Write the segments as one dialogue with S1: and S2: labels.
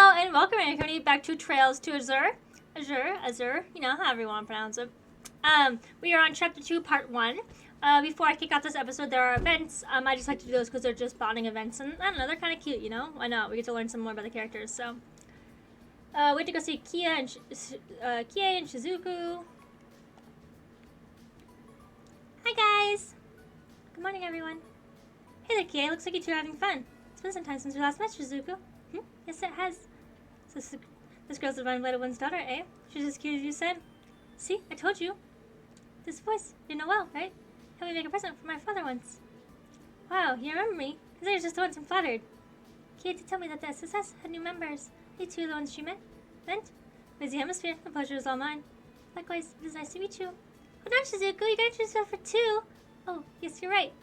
S1: Hello and welcome everybody back to Trails to Azure. Azure, you know, however you want to pronounce it. We are on Chapter 2, Part 1. Before I kick off this episode, there are events. I just like to do those because they're just bonding events, and I don't know, they're kind of cute, you know? Why not? We get to learn some more about the characters, so. We have to go see Kie and Shizuku. Hi, guys! Good morning, everyone. Hey there, Kie. Looks like you two are having fun. It's been some time since we last met, Shizuku. Yes, it has. So this girl's the Divine Blighted One's daughter, eh? She's as cute as you said. See, I told you. This voice, you know well, right? Help me make a present for my father once. Wow, you remember me? His name is just the ones I'm flattered. Kie to tell me that the SSS had new members. You two are the ones she met. Busy hemisphere, the pleasure is all mine. Likewise, it is nice to meet you. Hold on, Shizuku, you gotta introduce yourself for two. Oh, yes, you're right.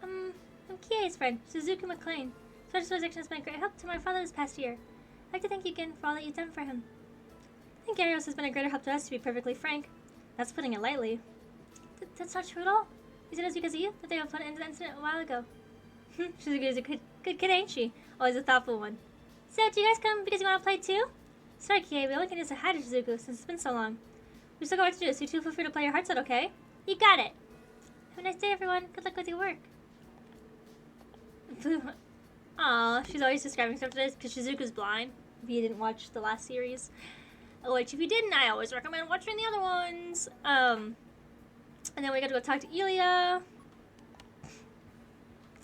S1: I'm Kie's friend, Shizuku McLean. Such protection has been a great help to my father this past year. I'd like to thank you again for all that you've done for him. I think Arios has been a greater help to us, to be perfectly frank. That's putting it lightly. That's not true at all. You said it was because of you that they put an incident a while ago. Shizuku is a good kid, ain't she? Always a thoughtful one. So, do you guys come because you want to play too? Sorry, Kie, we only can just say hi to Shizuku since it's been so long. We still got work to do, so you two feel free to play your hearts out, okay? You got it! Have a nice day, everyone. Good luck with your work. Aw, she's always describing stuff to this because Shizuku's blind. If you didn't watch the last series. Which, if you didn't, I always recommend watching the other ones. And then we got to go talk to Ilya.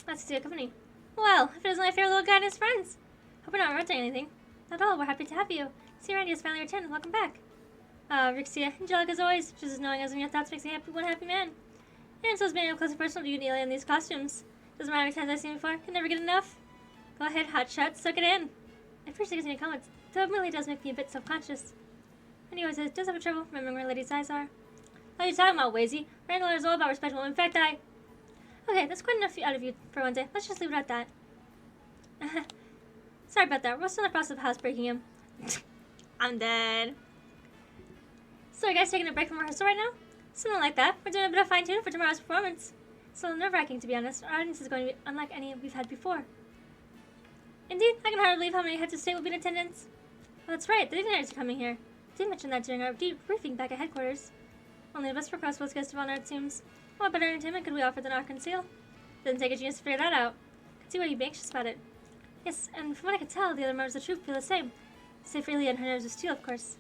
S1: That's the company. Well, if it isn't my favorite little guy and his friends. Hope we're not interrupting anything. Not at all, we're happy to have you. See, Randy has finally returned. Welcome back. Rixia, angelic as always. Just as knowing as in your thoughts makes me one happy man. And so is being up close and personal to you and Ilya in these costumes. Doesn't matter how many times I've seen you before. Can never get enough. Go ahead, hotshot, suck it in. I appreciate getting your comments, though it really does make me a bit self-conscious. Anyways, I just have trouble remembering where Lady's eyes are. What are you talking about, Wazy? Randall is all about respectable. In fact, Okay, that's quite enough out of you for one day. Let's just leave it at that. Sorry about that. We're still in the process of housebreaking him. I'm dead. So, are you guys taking a break from rehearsal right now? Something like that. We're doing a bit of fine-tuning for tomorrow's performance. It's a little nerve-wracking, to be honest. Our audience is going to be unlike any we've had before. Indeed, I can hardly believe how many heads of state will be in attendance. Well, that's right. The dignitaries are coming here. I did mention that during our briefing back at headquarters. Only the best for crossbows guests of honor, it seems. What better entertainment could we offer than our conceal? Doesn't take a genius to figure that out. I can see why you'd be anxious about it. Yes, and from what I can tell, the other members of the troupe feel the same. Save for Ilya and her nerves of steel, of course.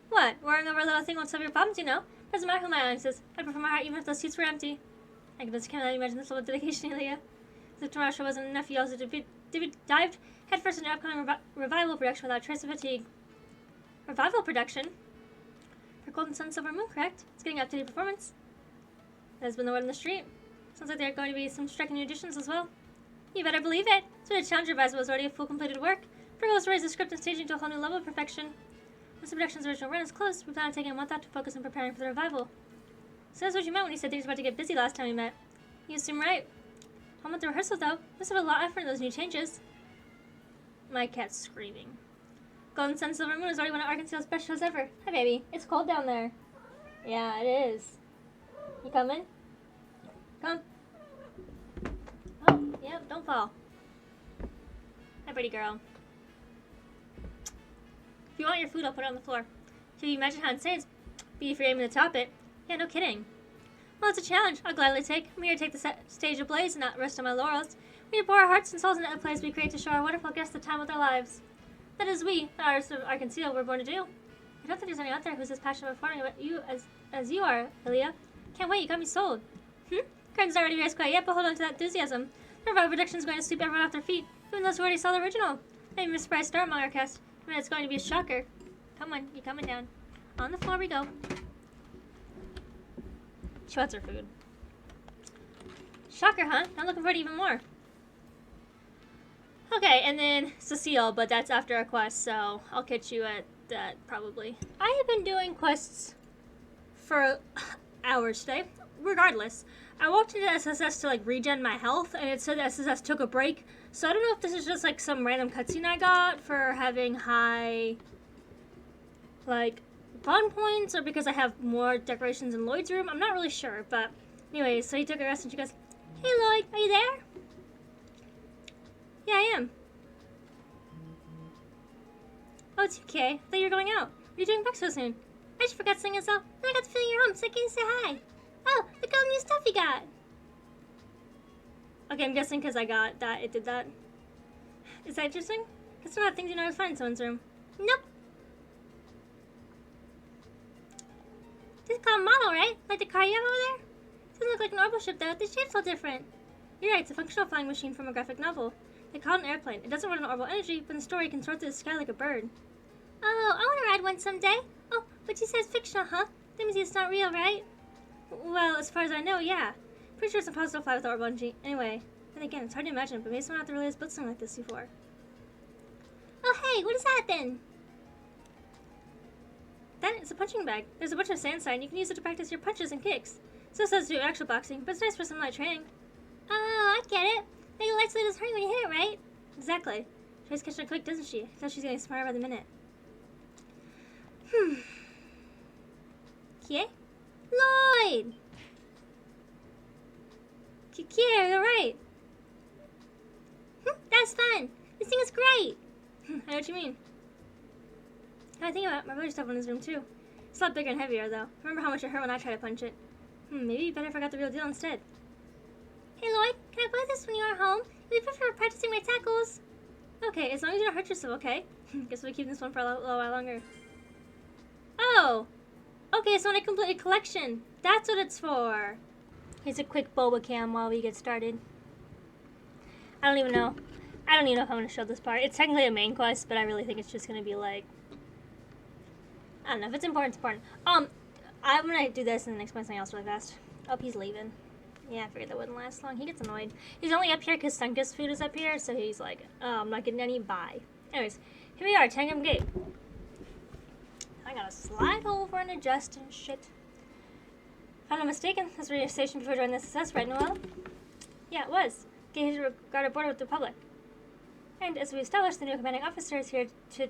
S1: What? Worrying over a little thing won't solve your problems, you know? Doesn't matter who my audience is. I'd prefer my heart even if those seats were empty. I can just cannot imagine this level of dedication, Ilya. As if tomorrow's show wasn't enough, you also dived headfirst into an upcoming revival production without a trace of fatigue. Revival production? For Golden Sun Silver Moon, correct? It's getting up to date performance. That has been the word on the street. Sounds like there are going to be some striking new additions as well. You better believe it. So the Challenger revival was already a full completed work. Virgo has raised the script and staging to a whole new level of perfection. Once the production's original run is closed, we plan on taking a month out to focus on preparing for the revival. So that's what you meant when you said things were about to get busy last time we met. You seem right. How about the rehearsal, though? Must have a lot of effort in those new changes. My cat's screaming. Golden Sun Silver Moon is already one of Arkansas's best shows ever. Hi, baby. It's cold down there. Yeah, it is. You coming? Come. Oh, yep, don't fall. Hi, pretty girl. If you want your food, I'll put it on the floor. Can you imagine how insane it's be if you're aiming to top it? Yeah, no kidding. Well, it's a challenge I'll gladly take. I'm here to take the stage ablaze and not rest on my laurels. We pour our hearts and souls into the plays we create to show our wonderful guests the time of their lives. That is we, the artists of Arkansas, were born to do. I don't think there's anyone out there who's as passionate about performing about you as you are, Ilya. Can't wait, you got me sold. Curtain's not ready to raise quite yet, but hold on to that enthusiasm. The revival production's going to sweep everyone off their feet, even those who already saw the original. Maybe a surprise star among our cast. I mean, it's going to be a shocker. Come on, you're coming down. On the floor we go. She wants her food. Shocker, huh? I'm looking forward to even more. Okay, and then Cecile, but that's after a quest, so I'll catch you at that probably. I have been doing quests for hours today. Regardless, I walked into SSS to regen my health, and it said SSS took a break. So I don't know if this is just some random cutscene I got for having high bond points, or because I have more decorations in Lloyd's room. I'm not really sure, but anyway, so he took a rest and she goes, "Hey Lloyd, are you there?" "Yeah, I am." it's you, Kay. I thought you were going out. What are you doing back so soon? I just forgot something as well. Then I got the feeling you're home, so I came to say hi. Oh, look at all the new stuff you got. Okay, I'm guessing because I got that, it did that. Is that interesting? That's one of the things you know how to find in someone's room. Nope. This is called a model, right? Like the car you have over there? It doesn't look like an orbital ship though. The shape's all different. You're right, it's a functional flying machine from a graphic novel. They call it an airplane. It doesn't run on orbital energy, but in the story it can soar through the sky like a bird. Oh, I want to ride one someday. Oh, but you said it's fictional, huh? That means it's not real, right? Well, as far as I know, yeah. Pretty sure it's impossible to fly with orbital energy. Anyway, then again, it's hard to imagine, but maybe someone out there really has built something like this before. Oh, hey, what is that then? That is a punching bag. There's a bunch of sand sign. You can use it to practice your punches and kicks. So says to do actual boxing, but it's nice for some light training. Oh, I get it. Make it light so it doesn't hurt you when you hit it, right? Exactly. She always catching it quick, doesn't she? So she's getting smarter by the minute. Kie? Lloyd! Kie, you're right. That's fun. This thing is great. I know what you mean. I think about it, my brother stuff in his room too. It's a lot bigger and heavier though. Remember how much it hurt when I tried to punch it. Maybe you better forgot the real deal instead. Hey Lloyd, can I play this when you are home? It'd be perfect for practicing my tackles. Okay, as long as you don't hurt yourself, okay? Guess we'll keep this one for a little while longer. Oh! Okay, so when I complete a collection, that's what it's for. Here's a quick boba cam while we get started. I don't even know if I'm going to show this part. It's technically a main quest, but I really think it's just going to be like... I don't know. If it's important, it's important. I'm going to do this and then explain something else really fast. Oh, he's leaving. Yeah, I figured that wouldn't last long. He gets annoyed. He's only up here because Sunkus food is up here, so he's like, oh, I'm not getting any, bye. Anyways, here we are, Tangum Gate. I gotta slide over and adjust and shit. If I'm not mistaken, this was your station before joining the SS, right, Noel? Yeah, it was. Gate is regarded border with the Republic. And as we established, the new commanding officer is here to...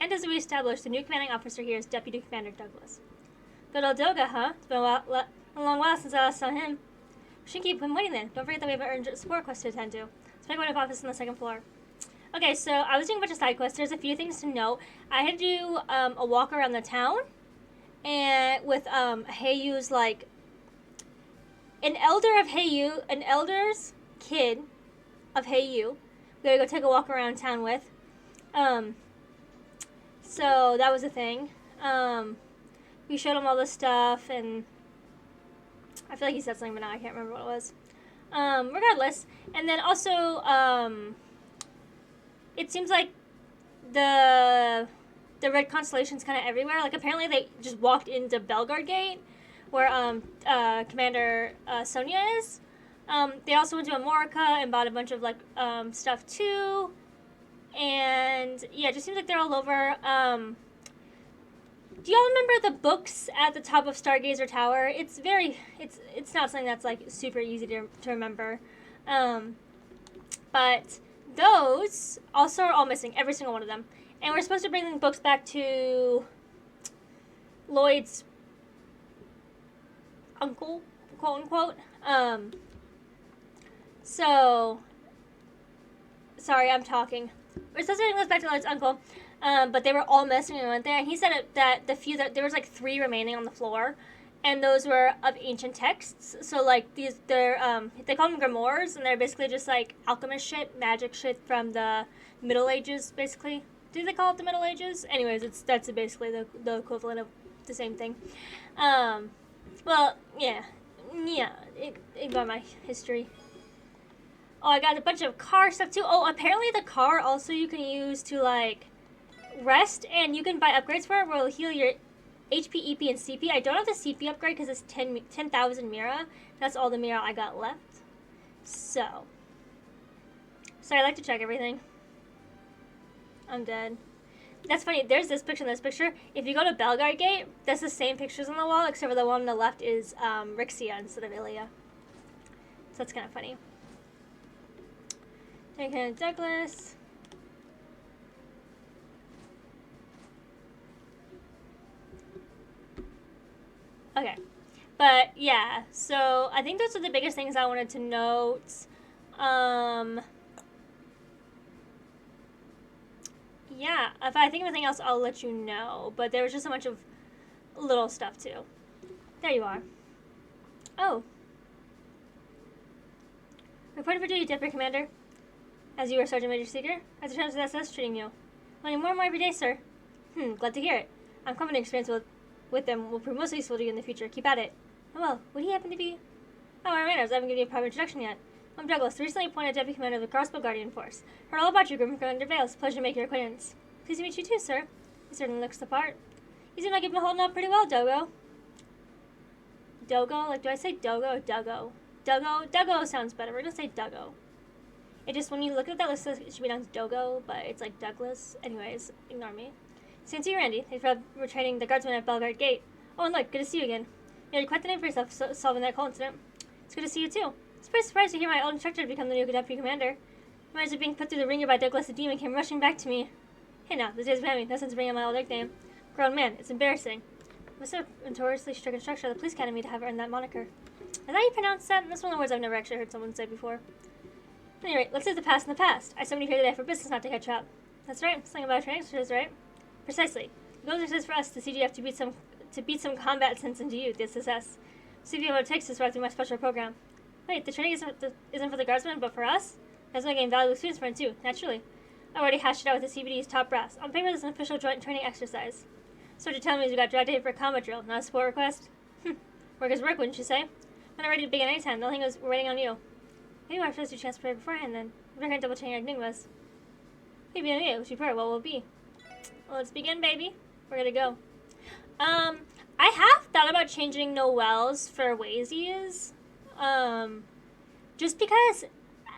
S1: And as we established, the new commanding officer here is Deputy Commander Douglas. Good old Doga, huh? It's been a long while since I last saw him. We shouldn't keep him waiting then. Don't forget that we have an urgent support quest to attend to. It's my point office on the second floor. Okay, so I was doing a bunch of side quests. There's a few things to note. I had to do a walk around the town, and with Heiyu's like an elder's kid of Heiyu. We gotta go take a walk around town with. So that was a thing. We showed him all this stuff, and I feel like he said something, but now I can't remember what it was. Regardless, and then also, it seems like the red constellation's kind of everywhere. Like, apparently they just walked into Belgard Gate, where, Commander, Sonia is. They also went to Amorica and bought a bunch of, like, stuff, too. And, yeah, it just seems like they're all over. Do y'all remember the books at the top of Stargazer Tower? It's not something that's, like, super easy to remember. But those also are all missing, every single one of them. And we're supposed to bring the books back to Lloyd's uncle, quote-unquote. So, sorry, I'm talking. We're supposed to bring those back to Lloyd's uncle. But they were all missing when we went there, and he said that there was like 3 remaining on the floor, and those were of ancient texts. So like they call them grimoires, and they're basically just like alchemist shit, magic shit from the Middle Ages, basically. Do they call it the Middle Ages? Anyways, that's basically the equivalent of the same thing. Well, yeah, ignore my history. Oh, I got a bunch of car stuff too. Oh, apparently the car also you can use to like rest, and you can buy upgrades for it where it'll heal your HP, EP, and CP. I don't have the CP upgrade because it's 10,000 Mira. That's all the Mira I got left. So, sorry, I like to check everything. I'm dead. That's funny. There's this picture and this picture. If you go to Belgard Gate, that's the same pictures on the wall, except for the one on the left is Rixia instead of Ilia. So that's kind of funny. Okay, Douglas. Okay, but yeah, so I think those are the biggest things I wanted to note. Yeah, if I think of anything else, I'll let you know. But there was just a bunch of little stuff, too. There you are. Oh. Reporting for duty, Deputy Commander. As you are Sergeant Major Seeker, as a chance of SS treating you. Learning more and more every day, sir. Glad to hear it. I'm confident experience with them will prove most useful to you in the future. Keep at it. Oh, well, would he happen to be... Oh, I haven't given you a proper introduction yet. I'm Douglas, the recently appointed Deputy Commander of the Crossbow Guardian Force. Heard all about your group from Commander Vales. Pleasure to make your acquaintance. Pleased to meet you too, sir. He certainly looks the part. You seem like you've been holding up pretty well, Dogo. Dogo? Like, do I say Dogo or Duggo? Duggo? Duggo sounds better. We're gonna say Duggo. It just, when you look at that list, it should be down to Dogo, but it's like Douglas. Anyways, ignore me. Since you, Randy, thanks for retraining the guardsman at Belgard Gate. Oh, and look, good to see you again. You had quite the name for yourself, solving that coal incident. It's good to see you, too. I was pretty surprised to hear my old instructor become the new deputy commander. When I was being put through the ringer by Douglas the Demon, came rushing back to me. Hey now, this is Mammy. No sense of bringing up my old nickname. Grown man, it's embarrassing. It was a notoriously strict instructor of the police academy to have earned that moniker. Is that how you pronounce that? That's one of the words I've never actually heard someone say before. At any rate, let's leave the past in the past. I summoned you here today for business, not to catch up. That's right. Something about training exercises, right? Precisely. The goal is for us, the CGF, to beat some combat sense into you, the SSS. See if you have what it takes to survive through my special program. Wait, the training isn't for the guardsmen, but for us? That's going to gain valuable experience for it too, naturally. I already hashed it out with the CBD's top brass. On paper, this is an official joint training exercise. So what you're telling me is we got dragged here for a combat drill, not a support request? Work is work, wouldn't you say? I'm not ready to begin anytime. The only thing is we're waiting on you. Maybe our first chance to prepare beforehand then. We're going to double check our enigmas. Maybe on you, prepare what will it be? Well, let's begin, baby. We're gonna go. I have thought about changing Noelle's for Wazy's. Just because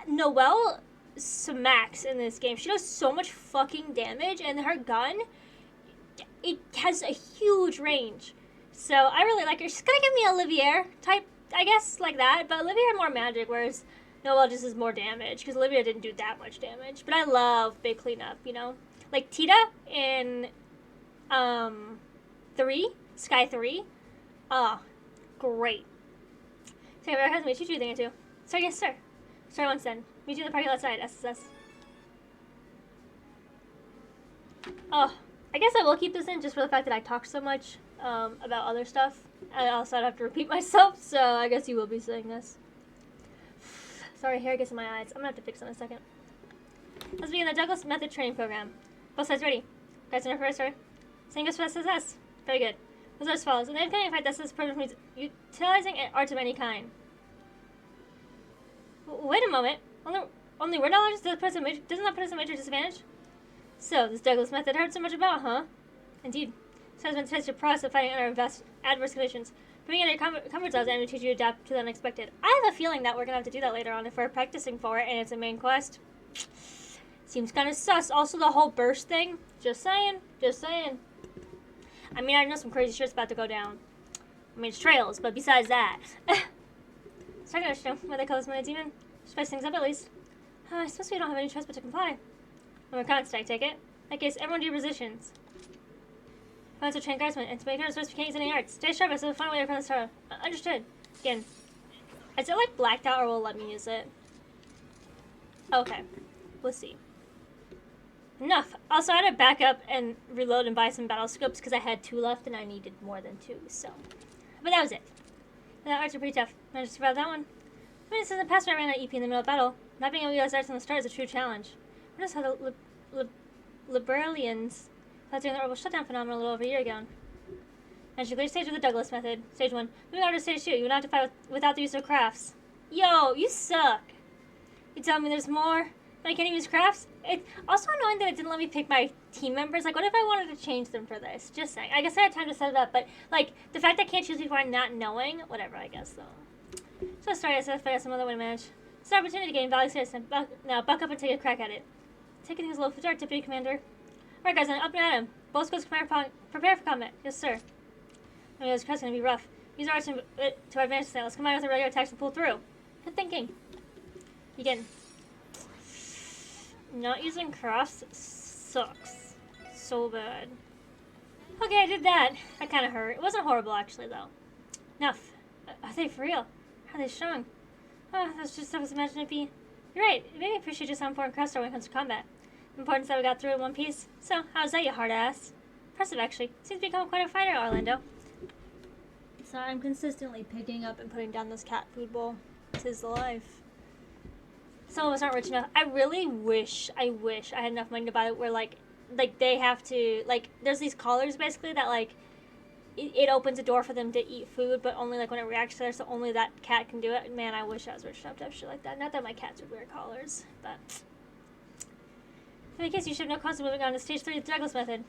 S1: Noelle smacks in this game. She does so much fucking damage, and her gun, it has a huge range. So I really like her. She's gonna give me Olivier type, I guess, like that. But Olivier had more magic, whereas Noelle just has more damage, because Olivia didn't do that much damage. But I love big cleanup, you know? Like Tita in 3, Sky 3. Great. So I recommend meet you thing or two. Sir, yes, sir. Sorry once then. Meet you in the parking lot outside, SSS. Oh, I guess I will keep this in just for the fact that I talk so much about other stuff. I also have to repeat myself, so I guess you will be saying this. Sorry, hair gets in my eyes. I'm gonna have to fix it in a second. Let's begin the Douglas Method Training Program. Both sides ready. Guys in our first, sir. Same goes for SSS. Very good. Those are as follows. In the upcoming fight, SSS program means utilizing arts of any kind. Wait a moment. Only we're knowledge doesn't that put us at a major disadvantage? So, this Douglas method I heard so much about, huh? Indeed. So it's meant to test your process of fighting under adverse conditions. Putting in your comfort zones and to teach you to adapt to the unexpected. I have a feeling that we're going to have to do that later on if we're practicing for it and it's a main quest. Seems kind of sus. Also, the whole burst thing. Just saying. Just saying. I mean, I know some crazy shit's about to go down. I mean, it's trails, but besides that. Starting to know why they call this man a demon. Spice things up at least. I suppose we don't have any choice but to comply. When we're constant, I take it. In that case, everyone do your positions. Plans to train guardsmen, and to make notice, we can't use any arts. Stay sharp, so we'll find a way to find the star. Understood. Again. Is it like blacked out or will it let me use it? Okay. We'll see. Enough. Also, I had to back up and reload and buy some battle scopes because I had 2 left and I needed more than 2, so. But that was it. And that arts are pretty tough. Managed to survive that one. I mean, since the past I ran out EP in the middle of battle, not being able to use arts on the start is a true challenge. Notice how the Liberalians thought during the orbital shutdown phenomenon a little over a year ago. And you clear stage with the Douglas method. Stage 1. Moving on to stage 2. You would not have to fight without the use of crafts. Yo, you suck. You tell me there's more? I can't even use crafts? It's also annoying that it didn't let me pick my team members. Like, what if I wanted to change them for this? Just saying. I guess I had time to set it up, but, like, the fact I can't choose before not knowing, whatever, I guess, though. So sorry, I said I got some other way to manage. It's an opportunity to gain value serious, and now buck up and take a crack at it. Taking things a little dark, Deputy Commander. Alright, guys, then up and at him. Both squads prepare for combat. Yes, sir. I mean, this crowd's gonna be rough. Use our arts to our advantage today. Let's combine with the regular attacks and pull through. Good thinking. Begin. Not using crafts sucks. So bad. Okay, I did that. That kind of hurt. It wasn't horrible, actually, though. Enough. Are they for real? How are they strong? Oh, that's just stuff I was imagining it be. You're right. It made me appreciate just how important crafts are when it comes to combat. Importance that we got through in one piece. So, how's that, you hard ass? Impressive, actually. Seems to become quite a fighter, Orlando. So I'm consistently picking up and putting down this cat food bowl. 'Tis the life. Some of us aren't rich enough. I really wish I had enough money to buy it where, like they have to, like, there's these collars, basically, that, like, it opens a door for them to eat food, but only, like, when it reacts to it, so only that cat can do it. Man, I wish I was rich enough to have shit like that. Not that my cats would wear collars, but... In any case, you should have no cause of moving on to stage 3 of the Douglas method.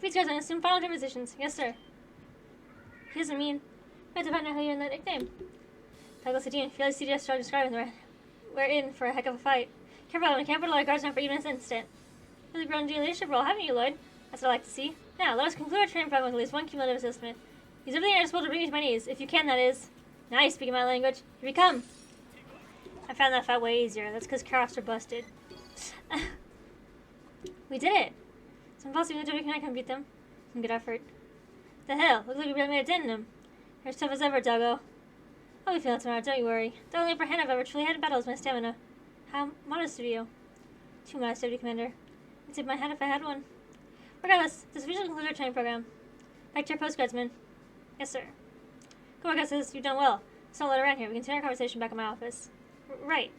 S1: Please, guys, and assume final term positions. Yes, sir. He doesn't mean... I have to find out how you're in that nickname. Douglas the Dean, if you like CDS, start describing the we're in for a heck of a fight. Careful, I can't put a lot of guards down for even this instant. You've grown into your leadership role, haven't you, Lloyd? That's what I like to see. Now, let us conclude our training program with at least one cumulative assessment. Use everything at your disposal to bring you to my knees. If you can, that is. Now you speak my language. Here we come. I found that fight way easier. That's because Karoffs are busted. We did it. It's impossible that we can beat them. Some good effort. The hell? Looks like we really made a dent in them. You're as tough as ever, Doggo. I'll be feeling tomorrow, don't you worry. The only upper hand I've ever truly had in battle is my stamina. How modest of you. Too modest, Deputy Commander. I'd tip my hat if I had one. Regardless, this officially concludes our training program. Back to your post, guardsman. Yes, sir. Good work, Gus. You've done well. Let's not let around here. We can continue our conversation back in my office. Right.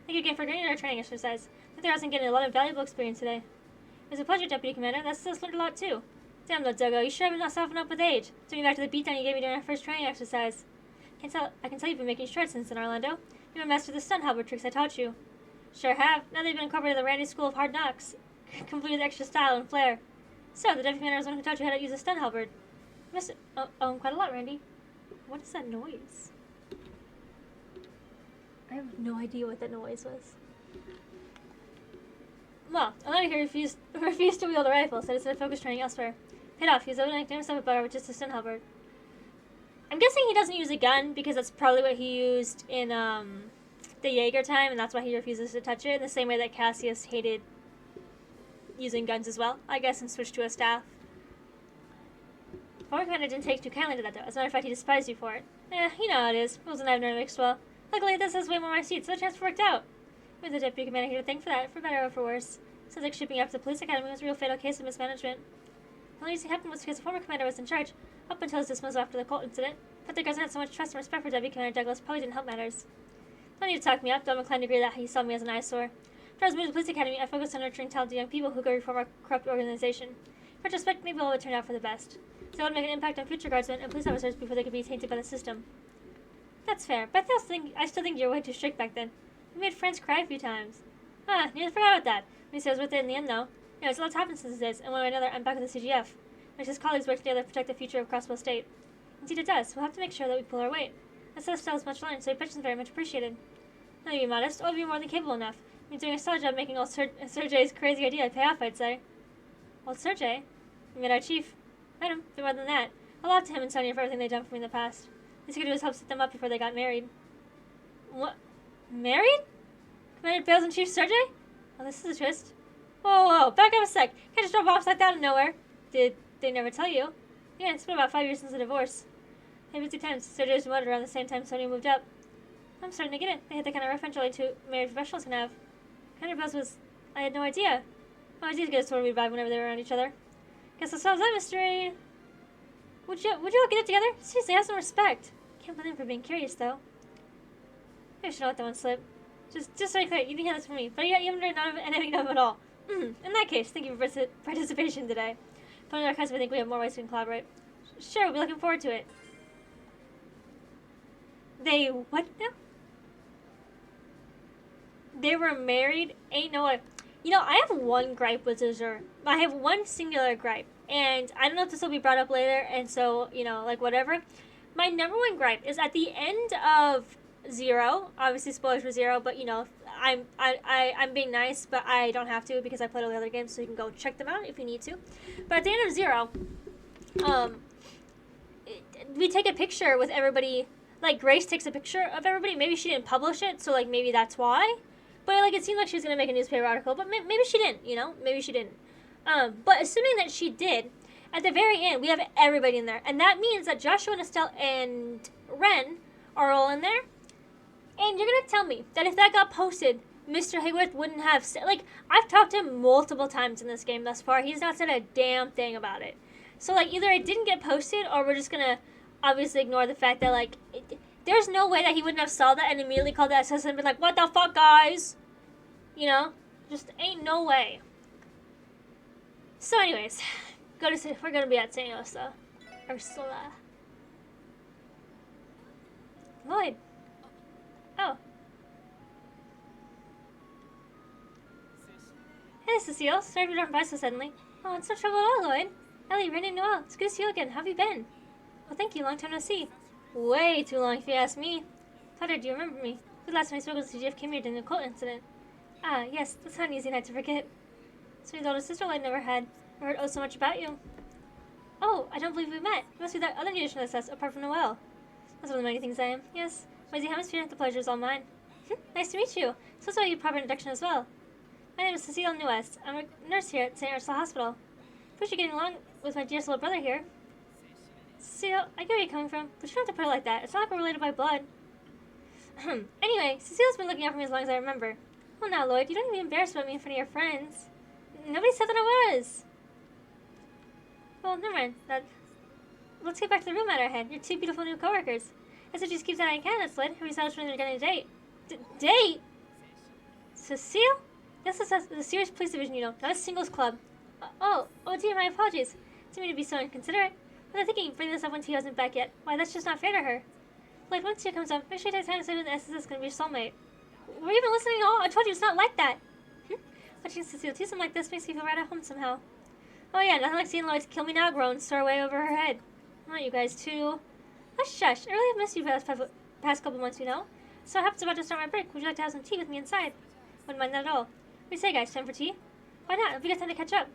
S1: Thank you again for agreeing to our training exercise. I think I wasn't getting a lot of valuable experience today. It was a pleasure, Deputy Commander. That's just learned a lot, too. Damn, though, Duggo. You sure have softened up with age. Took me back to the beatdown you gave me during our first training exercise. I can tell you've been making strides since then, Orlando. You've been master of the stun halberd tricks I taught you. Sure have. Now they've been incorporated in the Randy School of Hard Knocks. Complete with extra style and flair. So, the Deputy Commander was the one who taught you how to use a stun halberd. You must own quite a lot, Randy. What is that noise? I have no idea what that noise was. Well, Orlando here refused to wield a rifle, so decided to focus training elsewhere. Paid off. He was able to nickname himself a bar with just a stun halberd. I'm guessing he doesn't use a gun because that's probably what he used in the Jaeger time, and that's why he refuses to touch it, in the same way that Cassius hated using guns as well, I guess, and switched to a staff. Former Commander didn't take too kindly to that, though. As a matter of fact, he despised you for it. You know how it is. Rules and I have never mixed well. Luckily, this has way more of my seats, so the transfer worked out. We have the Deputy Commander here to thank for that, for better or for worse. Sounds like shipping up to the police academy was a real fatal case of mismanagement. The only reason it happened was because the former commander was in charge, up until his dismissal after the Colt incident. But the guards had so much trust and respect for Deputy Commander Douglas probably didn't help matters. Don't need to talk me up, though I'm inclined to agree that he saw me as an eyesore. After I was moved to the police academy, I focused on nurturing talented young people who could reform our corrupt organization. In retrospect, maybe all would turn out for the best. So I would make an impact on future guardsmen and police officers before they could be tainted by the system. That's fair, but I still think you were way too strict back then. You made friends cry a few times. Nearly forgot about that. When he said I was worth it in the end, though. Anyways, a lot's happened since this, and one way or another, I'm back with the CGF. Makes his colleagues work together to protect the future of Crosswell State. Indeed it does. We'll have to make sure that we pull our weight. That set of styles much learned, so your patience is very much appreciated. Not to be modest, or to be more than capable enough. You're doing a solid job making old Sergei's crazy idea pay off, I'd say. Old Sergei? You met our chief. Met him, but more than that. A lot to him and Sonia for everything they've done for me in the past. Least he could do was help set them up before they got married. What? Married? Commander Bales and Chief Sergei? Oh, this is a twist. Whoa, back up a sec. Can't just drop off like that out of nowhere. Did they never tell you? Yeah, it's been about 5 years since the divorce. Maybe 2 times. Sergei was promoted around the same time Sonia moved up. I'm starting to get it. They had the kind of referential two married professionals can have. Commander Bales was... I had no idea. No idea to get a sort of revive whenever they were around each other. Guess that solves that mystery. Would you all get it together? Seriously, have some respect. Can't blame him for being curious, though. Maybe I should let that one slip. Just so clear, you can handle this for me, but yeah, you haven't done anything of it at all. In that case, thank you for participation today. From the archives, I think we have more ways we can collaborate. Sure, we'll be looking forward to it. They what now? They were married? Ain't no way. You know, I have one gripe with Azure. I have one singular gripe. And I don't know if this will be brought up later, and so, you know, like, whatever. My number one gripe is at the end of Zero, obviously spoilers for Zero, but, you know, I'm being nice, but I don't have to because I played all the other games, so you can go check them out if you need to. But at the end of Zero, we take a picture with everybody. Like, Grace takes a picture of everybody. Maybe she didn't publish it, so, like, maybe that's why. But, like, it seemed like she was going to make a newspaper article, but maybe she didn't, you know? Maybe she didn't. But assuming that she did, at the very end, we have everybody in there. And that means that Joshua and Estelle and Ren are all in there. And you're going to tell me that if that got posted Mr. Hayworth wouldn't have said, like, I've talked to him multiple times in this game thus far. He's not said a damn thing about it. So, like, either it didn't get posted or we're just gonna obviously ignore the fact that, like, there's no way that he wouldn't have saw that and immediately called the SS and been like, what the fuck, guys? You know? Just ain't no way. So, anyways, we're gonna be at St. Ursula. Lloyd. Oh. Hey, Cecile. Sorry for dropping by so suddenly. Oh, it's no trouble at all, Lloyd. Ellie, Rennie, Noel. It's good to see you again. How have you been? Well, thank you. Long time no see. Way too long, if you ask me. Potter, do you remember me? The last time I spoke was to Jeff came here during the cult incident. Ah, yes. That's not an easy night to forget. Sweet's older sister Lloyd never had. I heard so much about you. Oh, I don't believe we met. You must be that other musician that's us, apart from Noel. That's one of the many things I am. Yes. Noisy hemisphere, the pleasure is all mine. Nice to meet you. So it's about your proper introduction as well. My name is Cecile Noon EST. I'm a nurse here at St. Ursula Hospital. Wish you're getting along with my dearest little brother here. Cecile, I get where you're coming from, but you don't have to put it like that. It's not like we're related by blood. Anyway, Cecile's been looking out for me as long as I remember. Well now, Lloyd, you don't need to be embarrassed about me in front of your friends. Nobody said that I was. Well, never mind. Let's get back to the room at our head. Your two beautiful new coworkers. I said just keep that in candidates, Lloyd. Have you established when they're getting a date? Date? Cecile? This is a serious police division, you know, not a singles club. Oh dear, my apologies. Didn't mean to be so inconsiderate. But I'm thinking, bring this up when Tia isn't back yet. Why, that's just not fair to her. Lloyd, when Tia comes up, make sure you take time to say when the SS is going to be your soulmate. Were you even listening at all? I told you it's not like that. Watching Cecile do something like this makes me feel right at home somehow. Oh yeah, nothing like seeing Lloyd's kill me now groan soar away over her head. Not you guys too. Hush, shush. I really have missed you for the past couple months, you know. So I happen about to start my break. Would you like to have some tea with me inside? Wouldn't mind that at all. What do you say, guys? Time for tea? Why not? It'll be good time to catch up.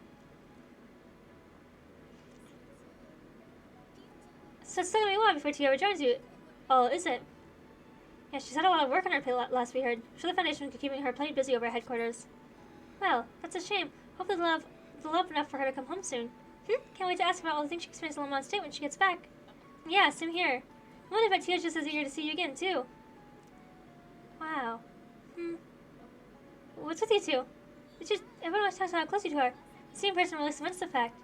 S1: So it's still gonna be a while before Tia rejoins you. Oh, is it? Yeah, she's had a lot of work on her plate last we heard. Sure, the Foundation could keeping her plenty busy over at headquarters. Well, that's a shame. Hopefully they'll love enough for her to come home soon. Can't wait to ask about all the things she experienced in Lemon State when she gets back. Yeah, same here. I wonder if Tia's just as eager to see you again, too. Wow. What's with you two? It's just, everyone always talks about how close you two are. The same person really cements the fact.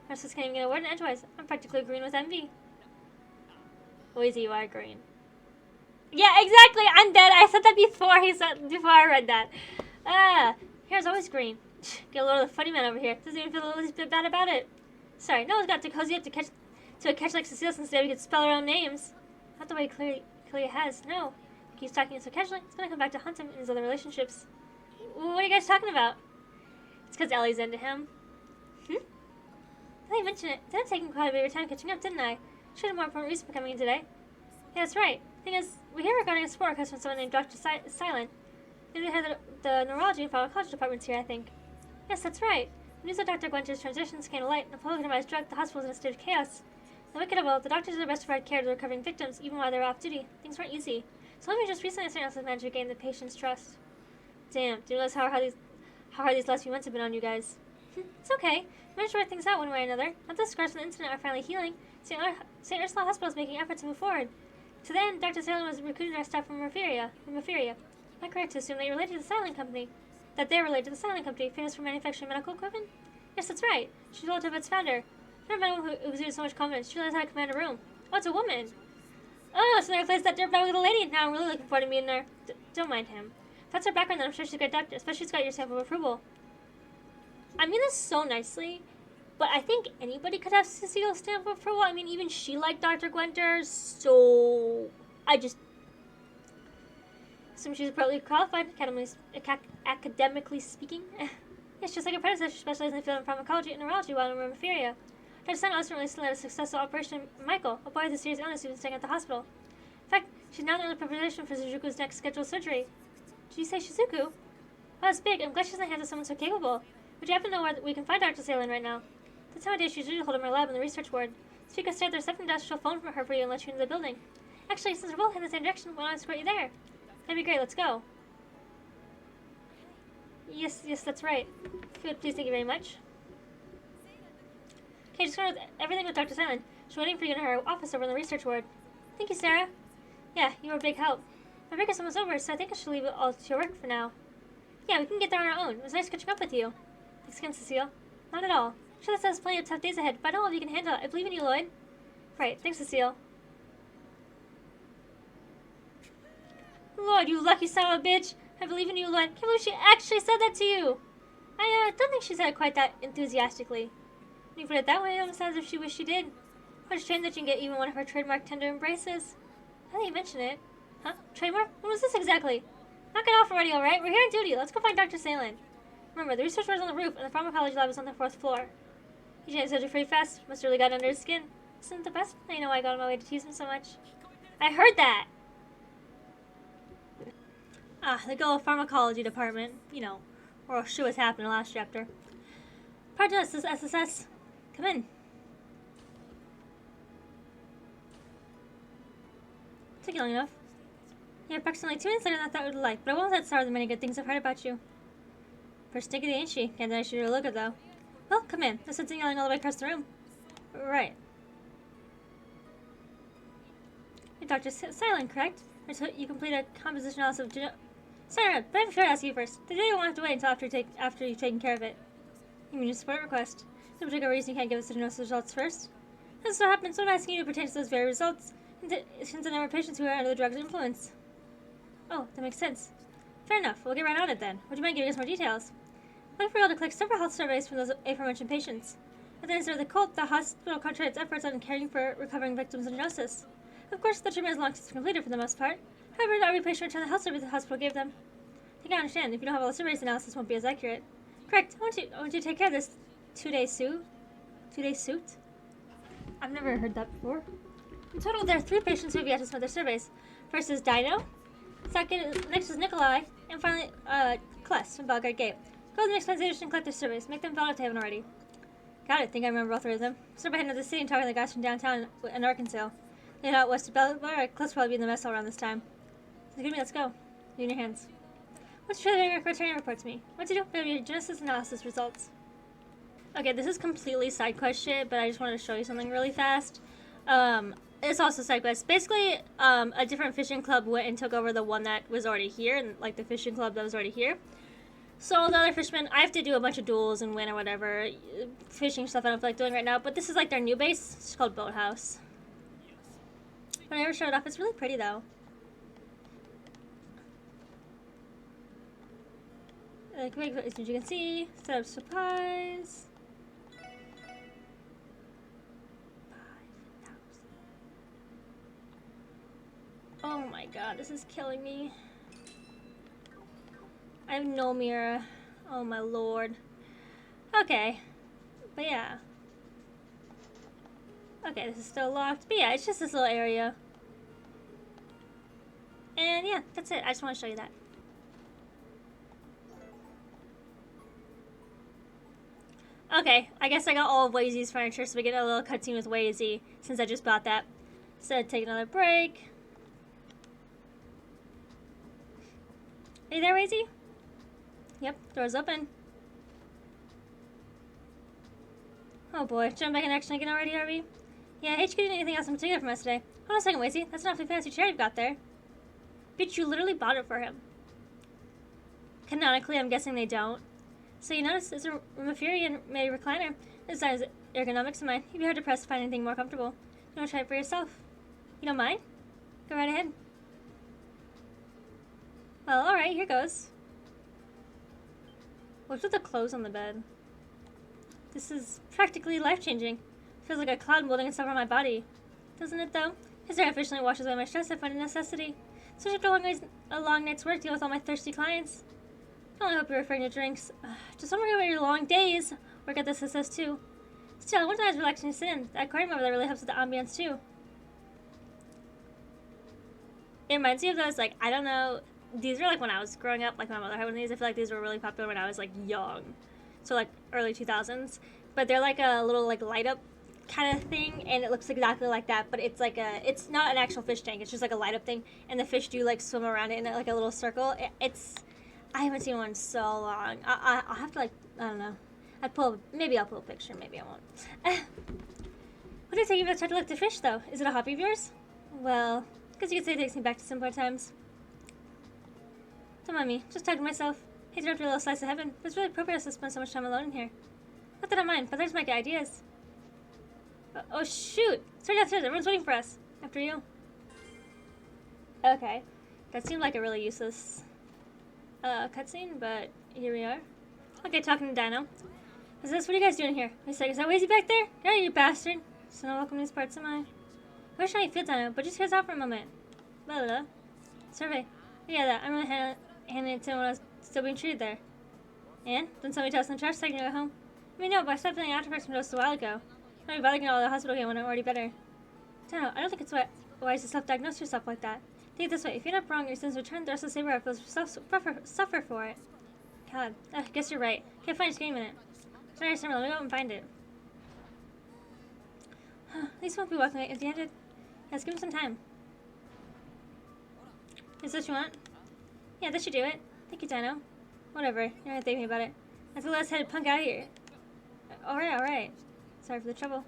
S1: I just can't even get a word in edgewise. I'm practically green with envy. Lazy, you are green. Yeah, exactly. I'm dead. I said that before I read that. Hair's always green. Get a little of the funny man over here. Doesn't even feel a little bit bad about it. Sorry, no one's got to cozy up to a catch like Cecile since today we could spell our own names. Not the way clearly has. No. He keeps talking so casually, it's gonna come back to haunt him in his other relationships. What are you guys talking about? It's because Ellie's into him. I didn't mention it. Didn't take him quite a bit of time catching up, didn't I? Should have more important reason for coming in today. Yeah, that's right. Thing is, we hear regarding a support request from someone named Dr. Silent. They head the neurology and pharmacology departments here, I think. Yes, that's right. The news of Dr. Gwenter's transitions came to light, and the public demise drugged the hospital in a state of chaos. The wicked of all, the doctors did their best to provide care to the recovering victims, even while they were off duty. Things weren't easy. So only just recently St. Elsa's managed to gain the patient's trust. Damn, do you realize how hard these last few months have been on you guys? It's okay. We managed to work things out one way or another. Now that the scars from the incident are finally healing, St. Ursula Hospital is making efforts to move forward. To then, Dr. Silent was recruiting our staff from Referia. Am I correct to assume that you're related to the Silent Company? That they're related to the Silent Company, famous for manufacturing medical equipment? Yes, that's right. She's relative of its founder. Never mind who exuded so much confidence. She realized how to command a room. Oh, it's a woman. Oh, so they replaced that dirtbag with a lady. Now I'm really looking forward to meeting her. Don't mind him. If that's her background, then I'm sure she's a good doctor, especially she's got your stamp of approval. I mean this so nicely, but I think anybody could have Cecile's stamp of approval. I mean, even she liked Dr. Gwenter, so I just assume she's appropriately qualified, academically speaking. Yes, just like her predecessor, she specialized in the field of pharmacology and neurology while in Referia. Dr. Silent also recently led a successful operation in Michael, a boy with a serious illness who's been staying at the hospital. In fact, she's now in early preparation for Shizuku's next scheduled surgery. Did you say Shizuku? Oh, that's big. I'm glad she's in the hands of someone so capable. Would you happen to know where we can find Dr. Silent right now? The time of day she's usually hold in her lab in the research ward. Speak us there, there's something desk, she'll phone for her for you and let you into the building. Actually, since we're both in the same direction, why not escort you there? That'd be great, let's go. Yes, that's right. If you would please, thank you very much. Okay, just go with everything with Dr. Silent. She's waiting for you in her office over in the research ward. Thank you, Sarah. Yeah, you were a big help. My break is almost over, so I think I should leave it all to your work for now. Yeah, we can get there on our own. It was nice catching up with you. Thanks again, Cecile. Not at all. I'm sure this has plenty of tough days ahead, but I don't know if you can handle it. I believe in you, Lloyd. Right, thanks, Cecile. Lloyd, you lucky son of a bitch. I believe in you, Lloyd. Can't believe she actually said that to you. I don't think she said it quite that enthusiastically. When you put it that way, it almost sounds as if she wished she did. What a shame that you can get even one of her trademark tender embraces. Now that you mention it. Huh? Trademark? What was this exactly? Knock it off already, alright? We're here on duty. Let's go find Dr. Salen. Remember, the research was on the roof, and the pharmacology lab is on the 4th floor. He changed such pretty fast. Must have really got under his skin. Isn't it the best? I know why I got on my way to tease him so much. I heard that! Ah, the good old pharmacology department. You know, or shit was happening in the last chapter. Pardon us, this is SSS. Come in. Took you long enough. You have approximately 2 minutes later than I thought we would like, but I won't let sour the many good things I've heard about you. Persnickety, ain't she? Can't deny she look good, though. Well, come in. There's something yelling all the way across the room. Right. You're Dr. Silent, correct? You complete a composition analysis of Sorry, but I'm sure to ask you first. The day you won't have to wait until after you've taken care of it. You mean your support request? No particular reason you can't give us the diagnosis results first? This is what happens when I'm asking you to pertain to those very results, since the number of patients who are under the drug's influence. Oh, that makes sense. Fair enough. We'll get right on it then. Would you mind giving us more details? Looking for you to collect several health surveys from those aforementioned patients. At the end of the cult, the hospital concentrates its efforts on caring for recovering victims of diagnosis. Of course, the treatment is long since completed for the most part. However, not every patient returned the health survey the hospital gave them. I think I understand. If you don't have all the surveys, analysis won't be as accurate. Correct. I want you to take care of this 2-day suit. 2-day suit? I've never heard that before. In total, there are 3 patients who have yet to submit their surveys. First is Dino. Next is Nikolai. And finally, Kless from Belgrade Gate. Go to the next station and collect their surveys. Make them valid if they haven't already. Got it. Think I remember all 3 of them. Start by heading to the city and talking to the guys from downtown in Arkansas. They head out west of Belgrade. Kless will probably be in the mess hall around this time. So give me, let's go. You in your hands. What's your training report to me? What to do? Your genesis analysis results. Okay, this is completely side quest shit, but I just wanted to show you something really fast. It's also side quest. Basically, a different fishing club went and took over the one that was already here, and like the fishing club that was already here. So the other fishermen, I have to do a bunch of duels and win or whatever. Fishing stuff I don't feel like doing right now, but this is like their new base. It's called Boathouse. But I never showed it off. It's really pretty though. As you can see, set up supplies. 5,000. Oh my god, this is killing me. I have no mirror. Oh my lord. Okay. But yeah. Okay, this is still locked. But yeah, it's just this little area. And yeah, that's it. I just want to show you that. Okay, I guess I got all of Wazy's furniture, so we get a little cutscene with Wazy, since I just bought that. So take another break. Are you there, Wazy? Yep, door's open. Oh boy, jump back in action again already, are we? Yeah, HQ didn't need anything else in particular from us today. Hold on a second, Wazy. That's an awfully fancy chair you've got there. Bitch, you literally bought it for him. Canonically, I'm guessing they don't. So you notice it's a Rumafurian-made recliner. This design is ergonomics in mind. You'd be hard to press to find anything more comfortable. You want to try it for yourself? You don't mind? Go right ahead. Well, alright, here goes. What's with the clothes on the bed? This is practically life-changing. Feels like a cloud molding itself on my body. Doesn't it, though? His hair efficiently washes away my stress I find a necessity. Especially after a long night's work dealing with all my thirsty clients. I only hope you're referring to drinks. Just don't forget about your long days. Work at this SS too. Still, one nice relaxing sin. That aquarium over there really helps with the ambience too. It reminds me of those, like, I don't know, these were like when I was growing up, like my mother had one of these. I feel like these were really popular when I was like young. So like early 2000s. But they're like a little like light up kind of thing, and it looks exactly like that, but it's like it's not an actual fish tank, it's just like a light up thing, and the fish do like swim around it in like a little circle. I haven't seen one in so long. I'll have to, like, I don't know. Maybe I'll pull a picture, maybe I won't. What do you think you've tried to look to fish, though? Is it a hobby of yours? Well, because you could say it takes me back to simpler times. Don't mind me, just talking to myself. Hey, I interrupt a little slice of heaven, but it's really appropriate to spend so much time alone in here. Not that I mind, but others might get ideas. Oh shoot! Sorry downstairs, everyone's waiting for us. After you. Okay. That seemed like a really useless cutscene, but here we are. Okay, talking to Dino. What are you guys doing here? Wait a second, is that Wazy back there? Get out, you bastard! So not welcome to these parts, am I? Where should I feel, Dino? But just here's out for a moment. Blah blah blah. Survey. Yeah, that. I'm really handing it to him when I was still being treated there. And? Didn't somebody tell us in the trash so I can go home? I mean, no, but I stopped feeling after effects from just a while ago. I'd be bothering all the hospital again when I'm already better. Dino, I don't think it's wise to self-diagnose yourself like that. Think it this way. If you're not wrong, your sins return, the rest of the saber will suffer for it. God, I guess you're right. Can't find it. Just give me a minute. Sorry, let me go out and find it. At least won't be walking away empty-handed. Yes, give him some time. Is this what you want? Yeah, this should do it. Thank you, Dino. Whatever. You're gonna thank me about it. Let's get the last headed punk out of here. Alright. Sorry for the trouble.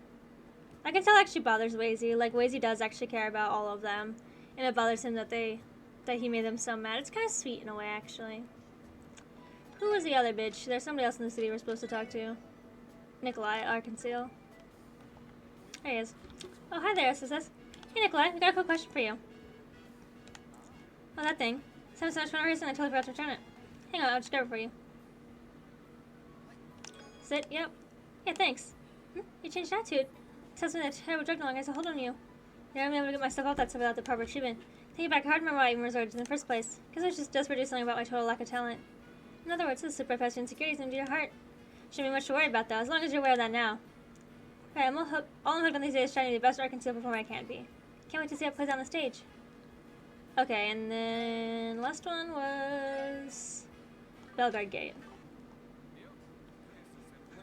S1: I can tell it actually bothers Wazy. Like, Wazy does actually care about all of them. And it bothers him that he made them so mad. It's kind of sweet in a way, actually. Who was the other bitch? There's somebody else in the city we're supposed to talk to. Nikolai, Arkansas. There he is. Oh, hi there, SSS. Hey, Nikolai, we got a quick question for you. Oh, that thing. Sounds so much fun reason I totally forgot to return it. Hang on, I'll just grab it for you. Sit, yep. Yeah, thanks. You changed attitude. Tells me that terrible drug no longer has a hold on you. You're not able to get myself off that stuff without the proper treatment. Thinking back, hard to remember why I even resorted to in the first place. Guess I was just desperate to do something about my total lack of talent. In other words, this super past insecurities into your heart. Shouldn't be much to worry about, though, as long as you're aware of that now. Alright, I'm all I'm hooked on these days trying to be the best Arkansas performer I can be. Can't wait to see how it plays on the stage. Okay, and then the last one was Belgrade Gate.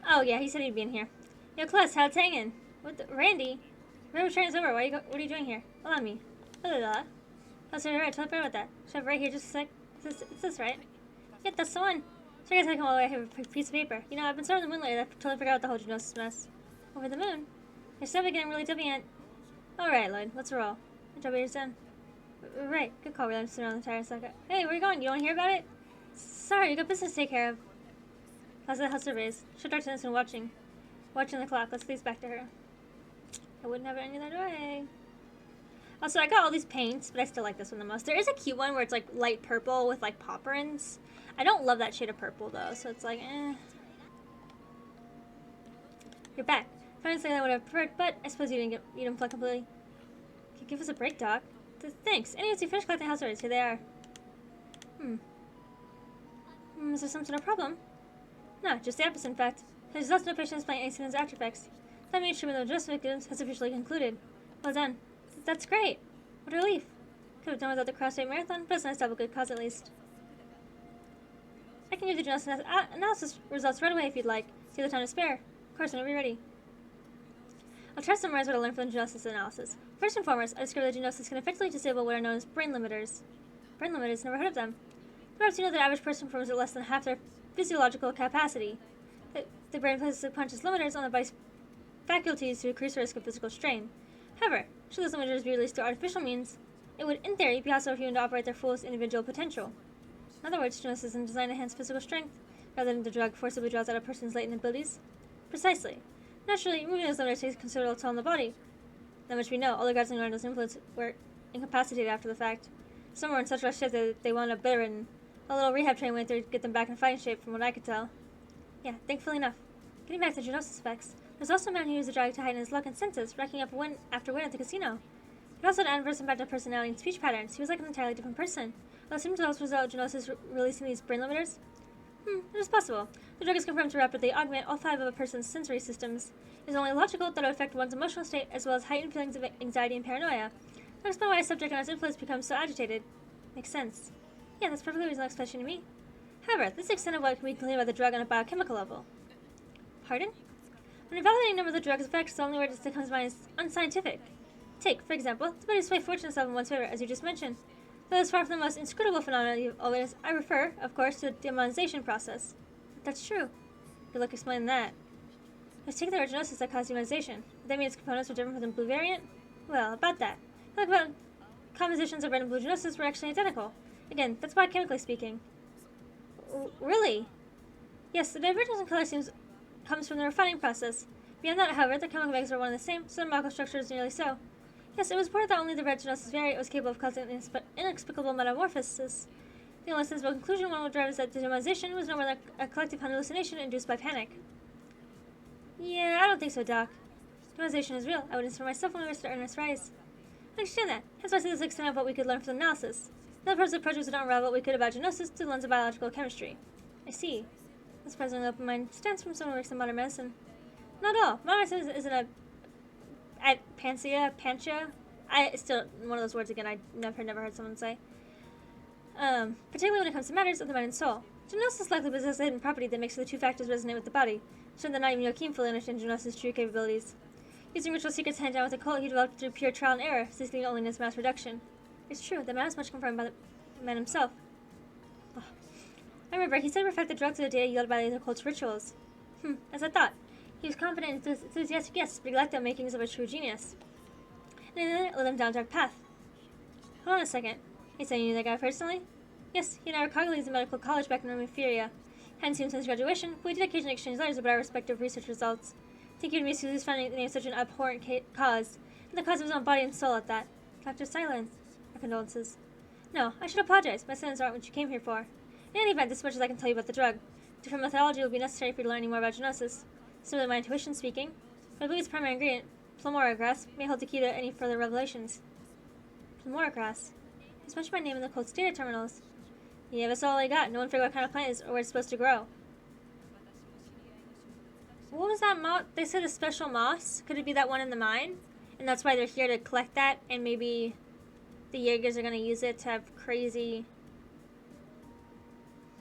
S1: Oh yeah, he said he'd be in here. Yo, Kless, how's it hanging? Randy? Remember training's over. What are you doing here? Allow me. Blah, blah, blah. Oh, sorry, you're right. Totally forgot about that. Should I have right here just a sec? Is this right? Yeah, that's the one. Sorry guys, I come all the way. I have a piece of paper. You know, I've been starting the moon lately. I totally forgot about the whole Genosis mess. Over the moon? You're still getting really deviant. Alright, Lloyd. Let's roll. Good job, you're done. Right. Good call. We're just sitting on the tire second. Hey, where are you going? You don't hear about it? Sorry, you got business to take care of. How's the house surveys? Should talk to this and watching the clock. Let's leave back to her. I wouldn't have it any other way. Also, I got all these paints, but I still like this one the most. There is a cute one where it's like light purple with like pop-rins. I don't love that shade of purple though, so it's like, eh. You're back. Finally, something I would have preferred, but I suppose you didn't plug completely. Can you give us a break, Doc? Thanks. Anyways, you finished collecting house orders. Here they are. Is there some sort of problem? No, just the opposite, in fact. There's also no patient displaying any symptoms or after effects. That means treatment of just victims has officially concluded. Well done. That's great. What a relief. Could have done without the cross-state marathon, but it's nice to have a good cause at least. I can give the genesis analysis results right away if you'd like. See the time to spare. Of course, whenever you're ready. I'll try to summarize what I learned from the genesis analysis. First and foremost, I discovered that genesis can effectively disable what are known as brain limiters. Brain limiters? Never heard of them. Perhaps you know that the average person performs at less than half their physiological capacity. The brain places subconscious limiters on the body's faculties to increase the risk of physical strain. However, should those limiters be released through artificial means, it would, in theory, be possible for humans to operate their fullest individual potential. In other words, genesis is designed to enhance physical strength, rather than the drug forcibly draws out a person's latent abilities. Precisely. Naturally, removing those limiters takes considerable toll on the body. That much we know, all the guards and those influence were incapacitated after the fact. Some were in such rough shape that they wound up bedridden. A little rehab training went through to get them back in fighting shape, from what I could tell. Yeah, thankfully enough. Getting back to genosis effects, there's also a man who used the drug to heighten his luck and senses, racking up win after win at the casino. It also had an adverse impact on personality and speech patterns. He was like an entirely different person. While it seemed to also result in genosis releasing these brain limiters, it is possible. The drug is confirmed to rapidly augment all 5 of a person's sensory systems. It is only logical that it would affect one's emotional state as well as heightened feelings of anxiety and paranoia. That explains why a subject on its influence becomes so agitated. Makes sense. Yeah, that's perfectly reasonable explanation to me. However, this is the extent of what can be concluded by the drug on a biochemical level. Pardon? When evaluating a number of the drug's effects, the only word that comes to mind is unscientific. Take, for example, the body's sway fortune itself in one's favor, as you just mentioned. Though it's far from the most inscrutable phenomenon I refer, of course, to the demonization process. That's true. Good luck explaining that. Let's take the originosis that caused demonization. Would that mean its components were different from the blue variant? Well, about that. Like about compositions of red and blue genosis were actually identical. Again, that's biochemically speaking. Really? Yes, the divergence in color comes from the refining process. Beyond that, however, the chemical values are one and the same, so the molecular structure is nearly so. Yes, it was reported that only the red genosis variant was capable of causing inexplicable metamorphosis. The only sensible conclusion one would drive is that demonization was no more than a collective hallucination induced by panic. Yeah, I don't think so, Doc. Demonization is real. I witnessed for myself when we were to Ernest Rise. I understand that. Hence why I see this extent of what we could learn from the analysis. The other approach was to unravel what we could about genosis through the lens of biological chemistry. I see. That's surprisingly open-minded stance from someone who works in modern medicine. Not at all. Modern medicine isn't a panacea. It's still one of those words again I never heard someone say. Particularly when it comes to matters of the mind and soul. Genosis likely possesses a hidden property that makes the two factors resonate with the body, showing that not even Joachim fully understands Genosis' true capabilities. Using ritual secrets handed down with a cult, he developed through pure trial and error, seeking only in its mass reduction. It's true, the man is much confirmed by the man himself. Oh. I remember, he said perfect the drugs of the data yielded by the cult's rituals. As I thought. He was confident and enthusiastic, yes, but he lacked the makings of a true genius. And then it led him down a dark path. Hold on a second. You saying you knew that guy personally? Yes, he and I were colleagues in medical college back in Inferior. Hadn't seen him since graduation, but we did occasionally exchange letters about our respective research results. I think you'd miss who's finding the name such an abhorrent cause, and the cause of his own body and soul at that. Dr. Silence. Our condolences. No, I should apologize. My sins aren't what you came here for. In any event, this much as I can tell you about the drug. Different methodology will be necessary for you to learn any more about genosis. Similarly, my intuition speaking, but I believe its primary ingredient, plumora grass, may hold the key to any further revelations. Plumora grass. It's mentioned by name in the cult's data terminals. Yeah, that's all I got. No one figured what kind of plant it is or where it's supposed to grow. What was that moss? They said a special moss. Could it be that one in the mine? And that's why they're here to collect that, and maybe the Jaegers are going to use it to have crazy...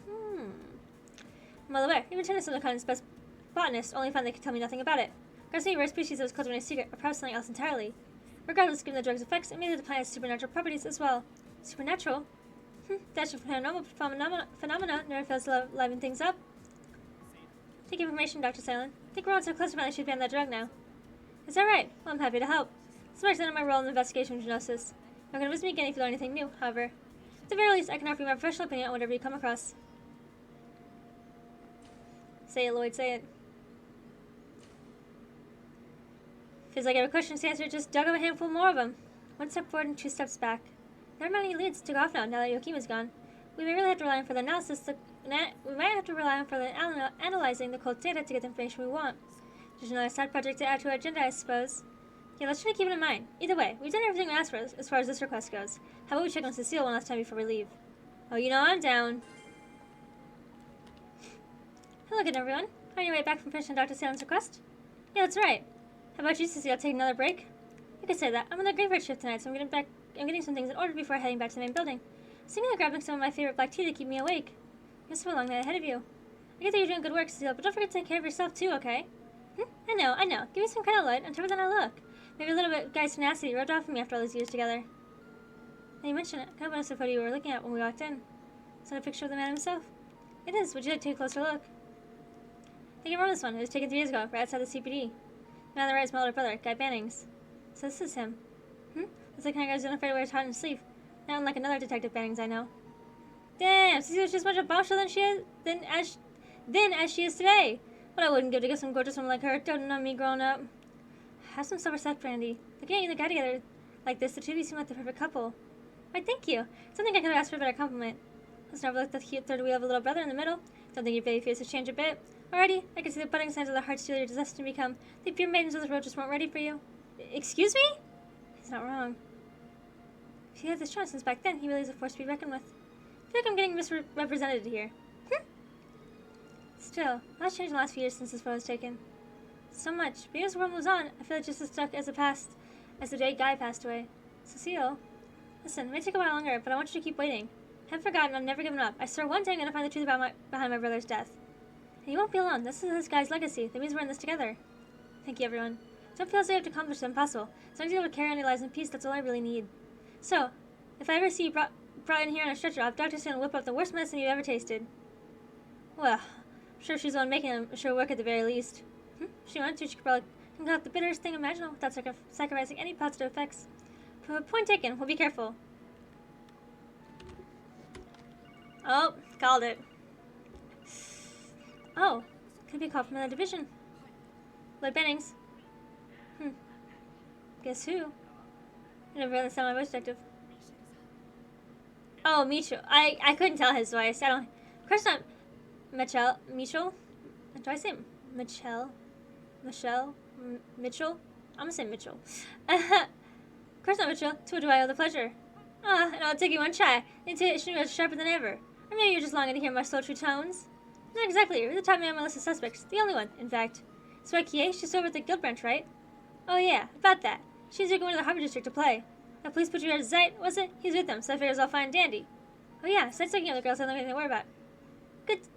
S1: I'm well aware. Even Tennyson, the kind of botanist, only found they could tell me nothing about it. Regardless of any rare species that was cultivated in secret, or perhaps something else entirely. Regardless, given the drug's effects, it may the plant has supernatural properties as well. Supernatural? That's a phenomena never fails to liven things up. Take information, Dr. Silent. I think we're all so close to finally should ban that drug now. Is that right? Well, I'm happy to help. It's much of my role in the investigation of genosis. You're going to visit me again if you learn anything new, however. At the very least, I can offer you my professional opinion on whatever you come across. Say it, Lloyd, say it. Feels like every question to answer just dug up a handful more of them. One step forward and two steps back. There are many leads to go off now that Joachim is gone. We may really have to rely on further analysis we might have to rely on further analyzing the cult data to get the information we want. There's another side project to add to our agenda, I suppose. Yeah, let's try to keep it in mind. Either way, we've done everything we asked for as far as this request goes. How about we check on Cecile one last time before we leave? Oh, you know I'm down. Hello again, everyone. Are you right back from finishing Dr. Salem's request? Yeah, that's right. How about you, Cecile? Take another break? You could say that. I'm on the graveyard shift tonight, so I'm getting some things in order before heading back to the main building. I was thinking of grabbing some of my favorite black tea to keep me awake. You have a long night ahead of you. I get that you're doing good work, Cecile, but don't forget to take care of yourself too, okay? I know. Give me some kind of light. I'm tougher than I look. Maybe a little bit of guy's tenacity rubbed off on me after all these years together. Now you mention it. I kind of noticed the photo you were looking at when we walked in. Is that a picture of the man himself? It is. Would you like to take a closer look? I think I remember this one. It was taken 3 years ago, right outside the CPD. The man on the right is my older brother, Guy Bannings. So this is him. Looks like the kind of guy who's unafraid to wear his heart on his sleeve. Not unlike another Detective Bannings I know. Damn, Cecile's just much a bombshell as she is today. What I wouldn't give to get some gorgeous woman like her, doting on me growing up. Have some sober stuff, Brandy. Looking at you and the guy together like this, the two of you seem like the perfect couple. Why, thank you. Something I could have asked for a better compliment. Let's never look at the cute third wheel of a little brother in the middle. Don't think your baby face has changed a bit. Alrighty, I can see the budding signs of the heart stealer you're destined to become. The pure maidens of the road just weren't ready for you. Excuse me? He's not wrong. If he had this chance since back then, he really is a force to be reckoned with. I feel like I'm getting misrepresented here. Still, a lot's changed in the last few years since this photo was taken. So much. But as the world moves on, I feel like just as stuck as the day Guy passed away. Cecile, listen, it may take a while longer, but I want you to keep waiting. I haven't forgotten, I've never given up. I swear one day I'm going to find the truth behind my brother's death. And you won't be alone. This is this guy's legacy. That means we're in this together. Thank you, everyone. Don't feel as though you have to accomplish the impossible. As long as you're able to carry on your lives in peace, that's all I really need. So, if I ever see you brought in here on a stretcher, I'll have Dr. Stone whip up the worst medicine you've ever tasted. Well, I'm sure if she's the one making them, she'll work at the very least. If she wanted to, she could probably concoct the bitterest thing imaginable without sacrificing any positive effects. Point taken. We'll be careful. Oh, called it. Could be a call from another division. Lloyd Bennings. Guess who? I never really saw my voice detective. Oh, Mitchell. I couldn't tell his voice. I don't. Of course not. Mitchell? Do I say Mitchell? Mitchell? I'm gonna say Mitchell. Of course not, Mitchell. To what do I owe the pleasure? And I'll take you one try. The intuition was sharper than ever. Or maybe you're just longing to hear my sultry tones. Not exactly. You're the top man on my list of suspects. The only one, in fact. So Kie, she's over at the guild branch, right? Oh yeah, about that. She's going to the Harbor District to play. The police put you out of sight, was it? He's with them, so I figured it was all fine and dandy. Oh yeah, so that's looking at the girls, I don't have anything to worry about.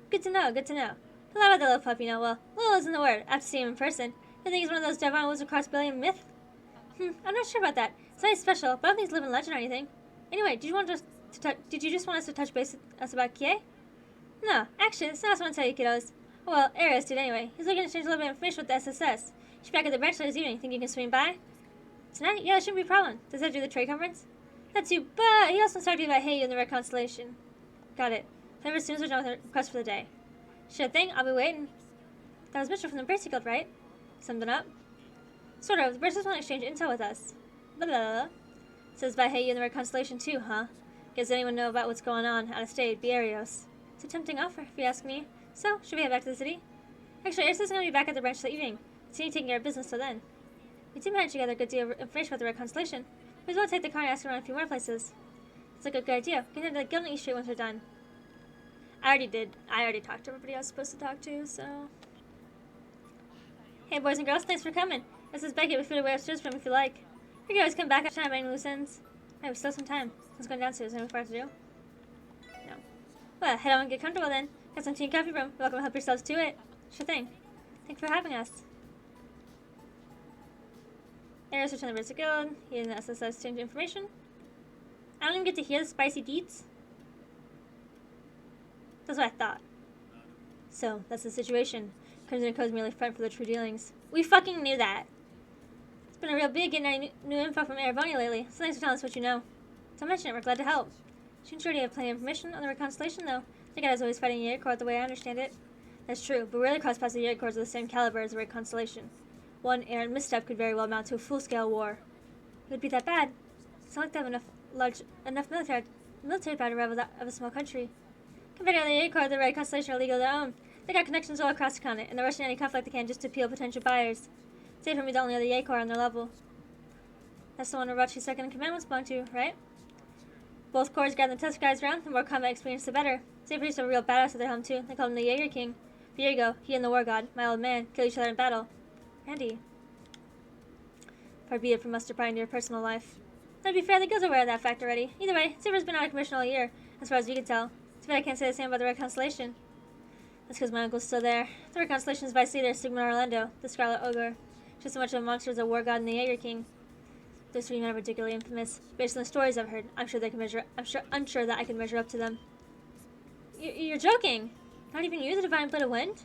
S1: Good to know. A lot about the little puppy, you know. Well, little isn't the word. I have to see him in person. I think he's one of those Devon Woods across billion myth. I'm not sure about that. It's not special, but I don't think he's living legend or anything. Anyway, did you just want us to touch base with us about Kie? No, actually, that's not what I want to tell you, kiddos. Oh, well, Arias did anyway. He's looking to change a little bit of information with the SSS. She's back at the branch this evening. Think you can swing by? Tonight? Yeah, that shouldn't be a problem. Does that do the trade conference? That's you, but he also started about Hey You and the Red Constellation. Got it. Whoever soon as we're done with the request for the day. Sure thing, I'll be waiting. That was Mitchell from the Mercy Guild, right? Summed it up. Sort of. The Mercenaries want to exchange intel with us. Blah, blah, blah. Says by Hey You and the Red Constellation too, huh? Does anyone know about what's going on out of state? Be Arios. It's a tempting offer, if you ask me. So, should we head back to the city? Actually, Arios is going to be back at the branch this evening. Continue taking care of business till then. We did manage to gather a good deal of information about the Red Constellation. We as well take the car and ask around a few more places. It's like a good idea. We can head to the guild on East Street once we're done. I already did. I already talked to everybody I was supposed to talk to, so... Hey, boys and girls, thanks for coming. This is Becky. We food away upstairs for him if you like. We can always come back after time, any loose ends. Hey, we still have some time. Let's go downstairs. Anything for us to do? No. Well, head on and get comfortable then. Got some tea and coffee room. You're welcome to help yourselves to it. Sure thing. Thanks for having us. Arias returned the Mercy Guild. He and the SSS exchange information. I don't even get to hear the spicy deets. That's what I thought. So, that's the situation. Crimson and Co's merely front for the true dealings. We fucking knew that. It's been a real big getting any new info from Aravonia lately, so thanks for telling us what you know. Don't mention it, we're glad to help. She sure you have plenty of information on the Red Constellation, though. The guy's always fighting Jaeger Corps the way I understand it. That's true, but rarely cross past the Jaeger Corps of the same caliber as the Red Constellation. One errant misstep could very well amount to a full-scale war. It would be that bad. It's not like they have enough military power to rival that of a small country. Compared to the Jaeger Corps, the Red Constellation are legal of their own. They got connections all across the continent, and they're rushing any conflict they can just to appeal potential buyers. Save for me the only other Jaeger Corps on their level. That's the one Orochi's second in command was belonged to, right? Both corps gather the tough guys around. The more combat experience, the better. They produced a real badass at their helm, too. They called him the Jaeger King. But here you go. He and the War God, my old man, kill each other in battle. Randy. Far be it from us to pry into your personal life. To be fair, the guild's aware of that fact already. Either way, Saber's been out of commission all year, as far as we can tell. Too bad I can't say the same about the Red Constellation. That's because my uncle's still there. The Red Constellation's vice leader, Sigmund Orlando, the Scarlet Ogre. Just as much of a monster as a War God and the Jaeger King. Those three men are particularly infamous. Based on the stories I've heard, I'm sure that I can measure up to them. You're joking? Not even you, the Divine Blood of Wind?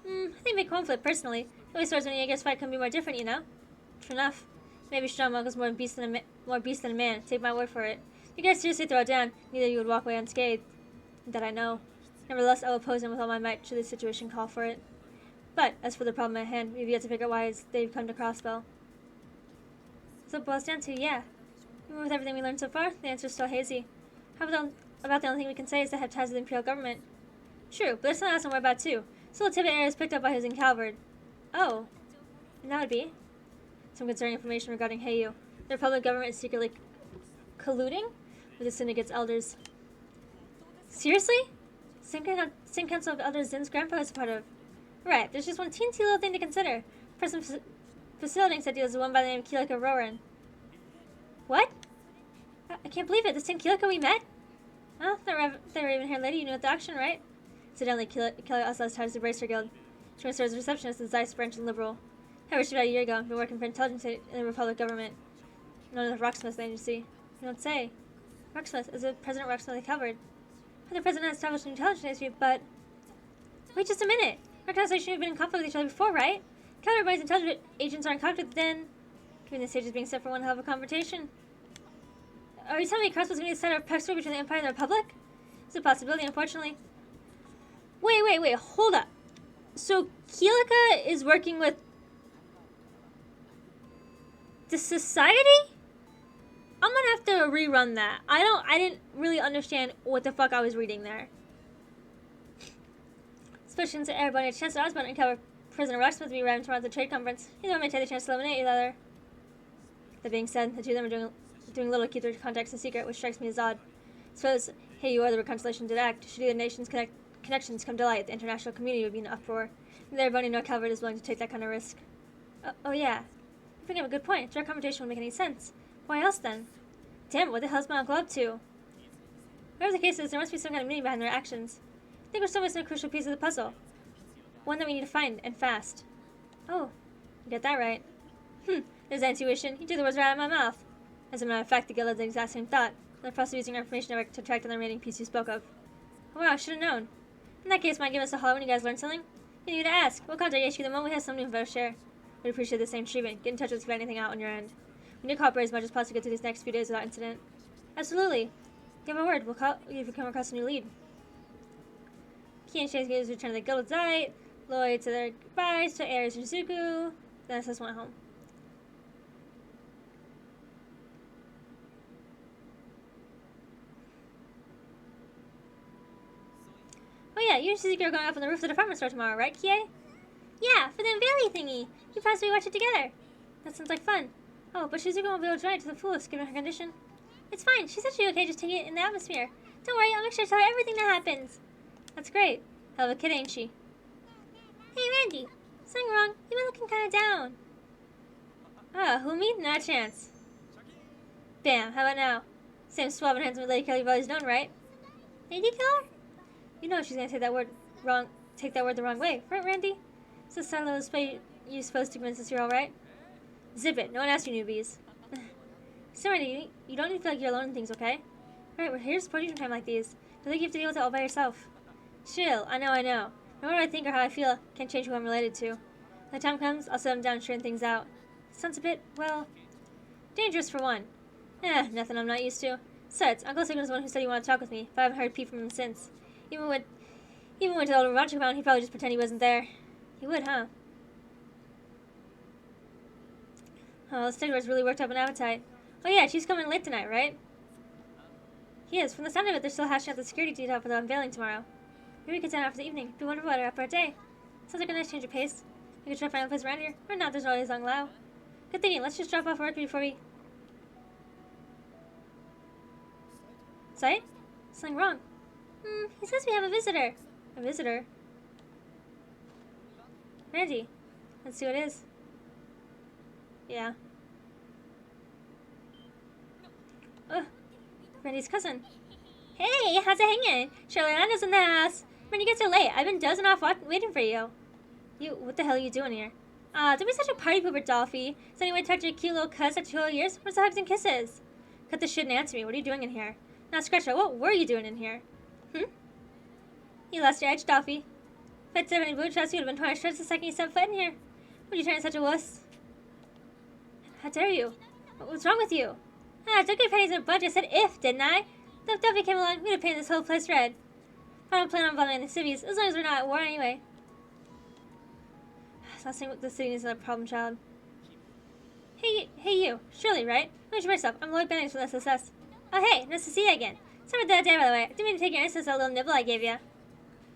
S1: I think make one flip personally. The way swords when Jaegers fight can be more different, you know? True enough. Maybe strong uncle's more beast than a man. Take my word for it. If you guys seriously throw it down, neither of you would walk away unscathed. That I know. Nevertheless, I will oppose him with all my might should the situation call for it. But as for the problem at hand, we've yet to figure out why they've come to Crossbell. So it boils down to, yeah. Even with everything we learned so far, the answer's still hazy. About the only thing we can say is they have ties with the Imperial government. True, but there's something else to worry about too. This little tidbit area was picked up by who's in Calvard. Oh. And that would be? Some concerning information regarding Heiyu. The Republic government is secretly colluding with the Syndicate's elders. Seriously? Same Council of Elders Zin's grandpa is a part of. Right, there's just one teensy little thing to consider. Present facilitating said deal is the one by the name of Kilika Roran. What? I can't believe it. The same Kilika we met? Oh, that raven-haired lady you knew at the auction, right? Incidentally, Kilika also has ties to the Bracer Guild. She went to serve as a receptionist in the Zeiss branch and Liberal. However, she died a year ago. Been working for intelligence in the Republic government. Known as the Rocksmith Agency. You don't say. Rocksmith is the President Rocksmith of Calvard. The President has established an intelligence agency, but... Wait just a minute. Our constellation have been in conflict with each other before, right? Calvard boys intelligence agents are in conflict, then... Given the stage is being set for one hell of a confrontation. Are you telling me Crossbell's going to be the center of Pexter between the Empire and the Republic? It's a possibility, unfortunately. Wait, hold up. So Keelika is working with the society? I'm gonna have to rerun that. I didn't really understand what the fuck I was reading there. Especially since everybody had a chance to Osborne and cover Prisoner Rocksmith to be arriving tomorrow at the trade conference. Either one may take the chance to eliminate each other. That being said, the two of them are doing little to keep their contacts a secret, which strikes me as odd. Suppose, hey, you are the reconciliation did act. Should either nation's connections come to light, the international community would be in an uproar. And everybody in Calvert is willing to take that kind of risk. Oh yeah. You bring up a good point. Direct confrontation wouldn't make any sense. Why else then? Damn it, what the hell's my uncle up to? Whatever the case is, there must be some kind of meaning behind their actions. I think we're still missing a crucial piece of the puzzle. One that we need to find, and fast. Oh, you got that right. There's intuition. You took the words right out of my mouth. As a matter of fact, the guild had the exact same thought. They're possibly using our information network to track down the remaining piece you spoke of. Oh, wow, I should have known. In that case, might give us a holler when you guys learn something? You need to ask. We'll contact you the moment we have some new info to share. We'd appreciate the same treatment. Get in touch with us if you find anything out on your end. We need to cooperate as much as possible to get through these next few days without incident. Absolutely. Give a word. We'll call if we come across a new lead. Key and Chase gives return to the guild site. Lloyd to their goodbyes to Ares and Zuku. Then SS went home. Oh yeah, you and Suzuki are going up on the roof of the department store tomorrow, right, Kie? Yeah, for the unveiling thingy. You possibly watch it together. That sounds like fun. Oh, but Shizuka won't be able to join it to the fullest given her condition. It's fine. She's actually okay just taking it in the atmosphere. Don't worry, I'll make sure to tell her everything that happens. That's great. Hell of a kid, ain't she? Hey, Randy. Something wrong? You've been looking kind of down. Who me? Not a chance. Bam, how about now? Same suave and handsome Lady Kelly you've always known, right? Lady Killer? You know she's gonna take that word the wrong way, right, Randy? So Silo is you supposed to convince us you're alright? Zip it, no one asked you newbies. So Randy, you don't need to feel like you're alone in things, okay? Right, we're here to support you from time like these. Don't think you have to deal with it all by yourself. Chill, I know. No matter what I think or how I feel can't change who I'm related to. When the time comes, I'll set them down and straighten things out. Sounds a bit, well, dangerous for one. Nothing I'm not used to. Besides, Uncle Sigmund was the one who said he wanted to talk with me, but I haven't heard a peep from him since. Even went to the old Rancho compound, he'd probably just pretend he wasn't there. He would, huh? Oh, this Tigger's really worked up an appetite. Oh yeah, she's coming late tonight, right? He is. From the sound of it, they're still hashing out the security detail for the unveiling tomorrow. Maybe we could sign out for the evening. Be wonderful at our day. Sounds like a nice change of pace. We could try to find a place around here. Or not, there's always Long Lao. Good thinking. Let's just drop off work before we... Sorry? Something wrong. He says we have a visitor. A visitor? Randy. Let's see what it is. Yeah. Ugh. Randy's cousin. Hey, how's it hanging? Shirley Anna's in the house. Randy gets so late. I've been dozing off waiting for you. What the hell are you doing here? Don't be such a party pooper, Dolphy. Is anyone talked to your cute little cuss after 2 whole years? Where's the hugs and kisses? Cut the shit and answer me. What are you doing in here? Now, Scratcher, what were you doing in here? You lost your edge, Dolphy. If I'd said any boot shots, you'd have been torn to shreds the second you stepped foot in here. Would you turn into such a wuss? How dare you? What's wrong with you? Don't get pennies in a bunch. I said if, didn't I? If Duffy came along, we'd have painted this whole place red. I don't plan on involving the cities, as long as we're not at war anyway. Last thing the city is a problem child. Hey you. Shirley, right? Let me introduce myself. I'm Lloyd Bennings from SSS. Oh hey, nice to see you again. Sorry about that day, by the way. I didn't mean to take your instance of that little nibble I gave you.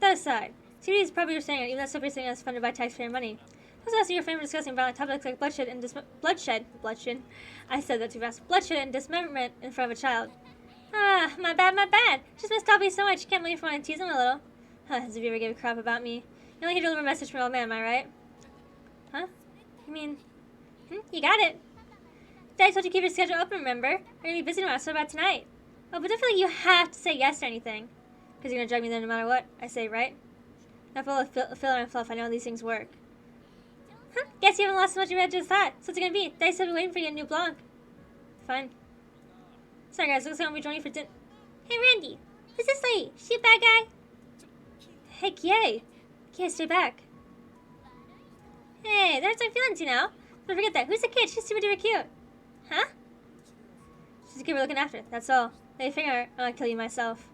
S1: That aside, CBD is probably your standard, even though so something is funded by taxpayer money. Also, your family discussing violent topics like bloodshed. I said that too fast. Bloodshed and dismemberment in front of a child. My bad. Just missed Dolphy so much. Can't believe you want to tease him a little. As if you ever gave a crap about me. You only hear to deliver a message from your old man, am I right? Huh? You mean... you got it. Daddy told you to keep your schedule open, remember? You're going to be busy tomorrow, so about tonight. Oh, but don't feel like you have to say yes to anything. Because you're going to drag me there no matter what I say, right? Not full of filler and fluff, I know how these things work. Guess you haven't lost as much of your head as thought. So what's it going to be? Daddy's still be waiting for you in New Blanc. Fine. Sorry guys, looks like I'll be joining you for dinner. Hey Randy, who's this lady? She a bad guy? Hey Kie. Kie, stay back. Hey, there's my feelings, you know. Don't forget that. Who's the kid? She's super duper cute. Huh? She's a kid we're looking after, that's all. They figure I'm gonna kill you myself.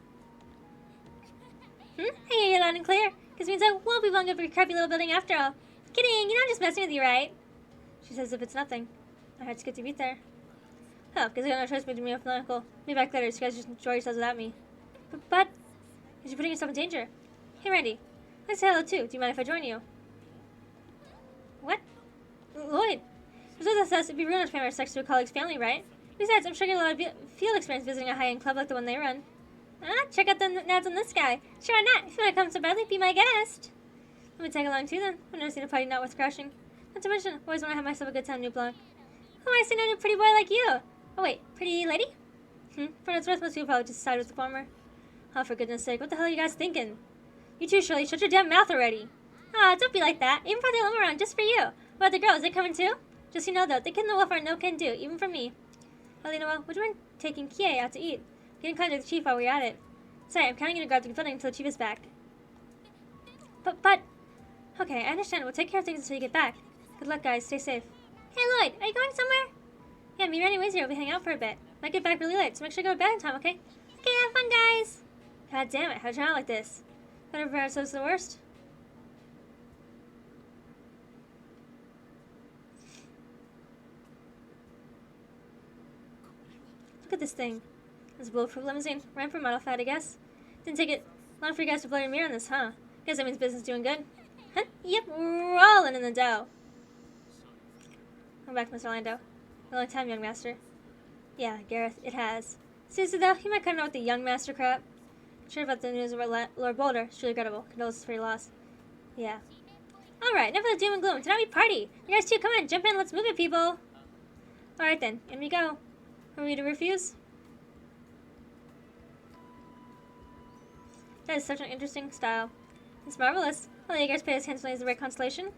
S1: I hear you loud and clear. This means I won't be belonging for your crappy little building after all. Kidding, you know I'm just messing with you, right? She says if it's nothing. My heart's good to be there. Oh, because I got no choice but to be political. Be back later, so you guys just enjoy yourselves without me. But, you're putting yourself in danger. Hey, Randy. Let's say hello too. Do you mind if I join you? What? Lloyd. If it was us, it'd be rude not to pay our sex to a colleague's family, right? Besides, I'm sure you get a lot of field experience visiting a high-end club like the one they run. Check out the nads on this guy. Sure, why not? If you want to come so badly, be my guest. Let me tag along too then. I've never seen a party not worth crashing. Not to mention, I always want to have myself a good time in New Block. Who am I say no to a pretty boy like you? Oh wait, pretty lady? For what it's worth, most people probably just side with the former. Oh, for goodness sake, what the hell are you guys thinking? You two, Shirley, shut your damn mouth already. Ah, don't be like that. Even brought their limo around just for you. What about the girls? They coming too? Just so you know though, the kid and the wolf are no can do, even from me. Well, you know what? Would you mind taking Kie out to eat? Get in contact with the chief while we're at it. Sorry, I'm kinda gonna grab the building until the chief is back. But... Okay, I understand. We'll take care of things until you get back. Good luck, guys. Stay safe. Hey, Lloyd, are you going somewhere? Yeah, me and Randy Ways here. We'll be hanging out for a bit. Might get back really late, so make sure you go to bed in time, okay? Okay, have fun, guys. God damn it, how'd you turn out like this? Better prepare ourselves for the worst? Look at this thing. This bulletproof limousine. Ran for model fat, I guess. Didn't take it long for you guys to blow your mirror on this, huh? Guess that means business doing good. Huh? Yep, rolling in the dough. Welcome back, Mr. Orlando. A long time, young master. Yeah, Gareth, it has. Seriously though, you might cut out with the young master crap. Sure about the news about Lord Boulder. It's truly regrettable. Condolences for your loss. Yeah. Alright, enough of the doom and gloom. Tonight we party. You guys too, come on, jump in, let's move it, people. Alright then, in we go. Are we to refuse? That is such an interesting style. It's marvelous. Well, you guys pay as handsomely as the right constellation.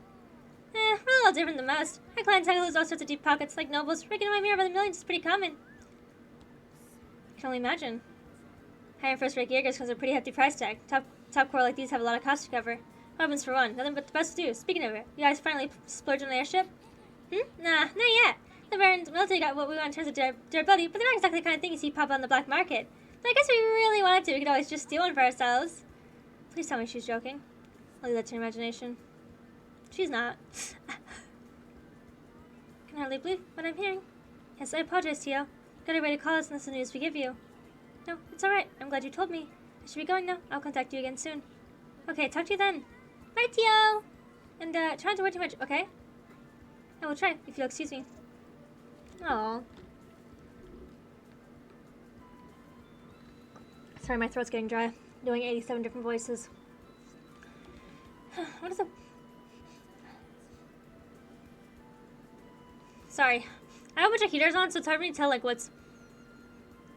S1: We're a little different than most. Our clients have all sorts of deep pockets, like nobles. Raking in my mirror by the millions is pretty common. I can only imagine. Hiring first-rate gearguards comes with a pretty hefty price tag. Top core like these have a lot of cost to cover. Weapons for one, nothing but the best to do. Speaking of it, you guys finally splurged on an airship? Nah, not yet. The Baron's military got what we want in terms of durability, but they're not exactly the kind of thing you see pop up on the black market. But I guess if we really wanted to, we could always just steal one for ourselves. Please tell me she's joking. I'll leave that to your imagination. She's not. Can hardly believe what I'm hearing. Yes, I apologize, Tio. Got everybody to call us and that's the news we give you. No, it's alright. I'm glad you told me. I should be going now. I'll contact you again soon. Okay, talk to you then. Bye, Tio! And, try not to worry too much, okay? I will try, if you'll excuse me. Aww. Sorry, my throat's getting dry. Doing 87 different voices. What is it? Sorry. I have a bunch of heaters on, so it's hard for me to tell, like, what's,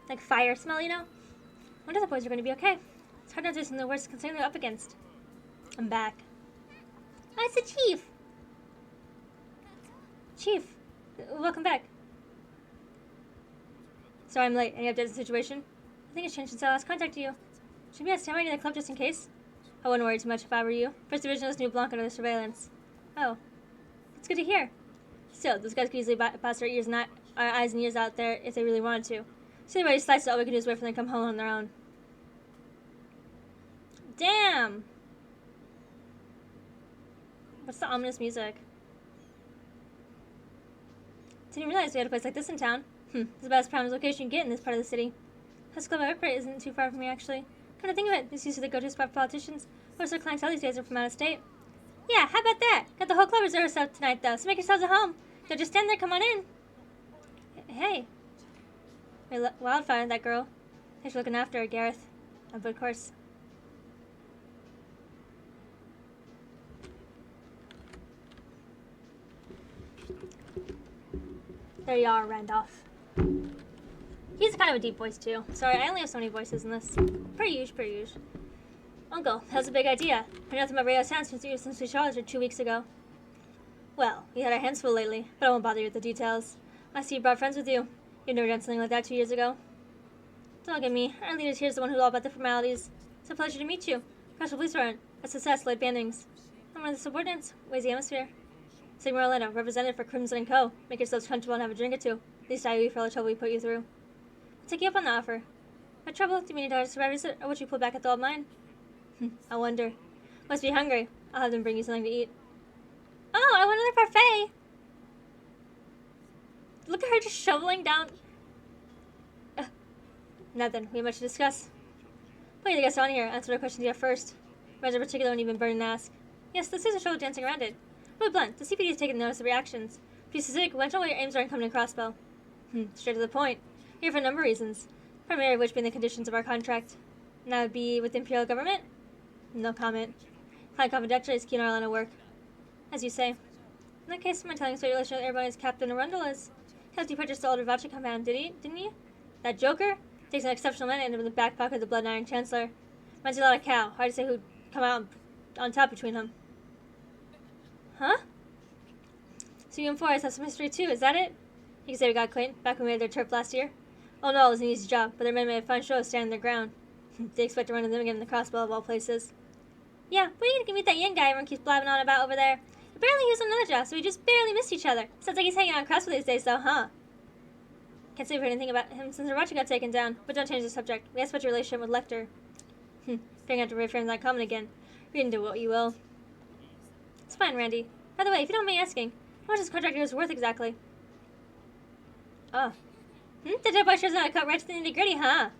S1: like, fire smell, you know? I wonder if the boys are going to be okay. It's hard not to listen to the worst concern they're up against. I'm back. Oh, it's the Chief! Chief, welcome back. Sorry I'm late. Any updates on the situation? I think it's changed since I last contacted you. Should be on standby near the club just in case? I wouldn't worry too much if I were you. First Division is New Blanc under surveillance. Oh. That's good to hear. Still, those guys could easily pass our eyes and ears out there if they really wanted to. So anybody slices it, all we can do is wait for them to come home on their own. Damn! What's the ominous music? Didn't realize we had a place like this in town. It's the best prime location you can get in this part of the city. This club I work for isn't too far from me, actually. Come to think of it, this used to the go-to spot for politicians. Most of the clientele these days are from out of state. Yeah, how about that? Got the whole club reserved up tonight, though, so make yourselves at home. Don't just stand there, come on in. Hey. Wildfire, that girl. Thanks for looking after her, Gareth. Oh, but of course. There you are, Randolph. He's kind of a deep voice, too. Sorry, I only have so many voices in this. Per usual. Uncle, that was a big idea. I nothing but radio sounds since we charged her 2 weeks ago. Well, we had our hands full lately, but I won't bother you with the details. I see you brought friends with you. You've never done something like that 2 years ago. Don't look at me. Our leader here's the one who's all about the formalities. It's a pleasure to meet you. Special Police Warrant. A success, Lloyd Bannings. I'm one of the subordinates. Weighs the hemisphere. Sigma Orlando, representative for Crimson & Co. Make yourselves comfortable and have a drink or two. At least I owe you for all the trouble we put you through. I'll take you up on the offer. What trouble? Do you mean your daughter's survivors, or would you pull back at the old mine? I wonder. Must be hungry. I'll have them bring you something to eat. Oh, I want another parfait! Look at her just shoveling down. Nothing. We have much to discuss. Put the guests on here. Answer the questions you have first. Why is in particular when you've been burning to ask? Yes, this is a show dancing around it. But blunt, the CPD has taken notice of reactions. Be specific, when shall your aims are incoming crossbow? Straight to the point. Here for a number of reasons. Primary of which being the conditions of our contract. And that would be with the Imperial government? No comment. Client confidential is keen on our line of work. As you say. In that case, my telling story relation with everybody is Captain Arundel is. He purchased the older voucher compound, didn't he? That joker? Takes an exceptional man in the back pocket of the Blood Iron Chancellor. Reminds me a lot of Cow. Hard to say who'd come out on top between them. Huh? So you and Forrest have some history too, is that it? You can say we got acquainted back when we made their trip last year. Oh no, it was an easy job, but their men made a fine show of standing their ground. They expect to run into them again in the crossbow of all places. Yeah, when are you gonna meet that young guy everyone keeps blabbing on about over there? Apparently he was on another job, so we just barely missed each other. Sounds like he's hanging out in crossbow these days though, huh? Can't say we've heard anything about him since our voucher got taken down, but don't change the subject. We asked about your relationship with Lecter. Figuring out to reframe that comment again. Read into what you will. It's fine, Randy. By the way, if you don't mind me asking, how much this contract is worth exactly? Oh. The dead boy sure not cut right to the nitty-gritty, huh?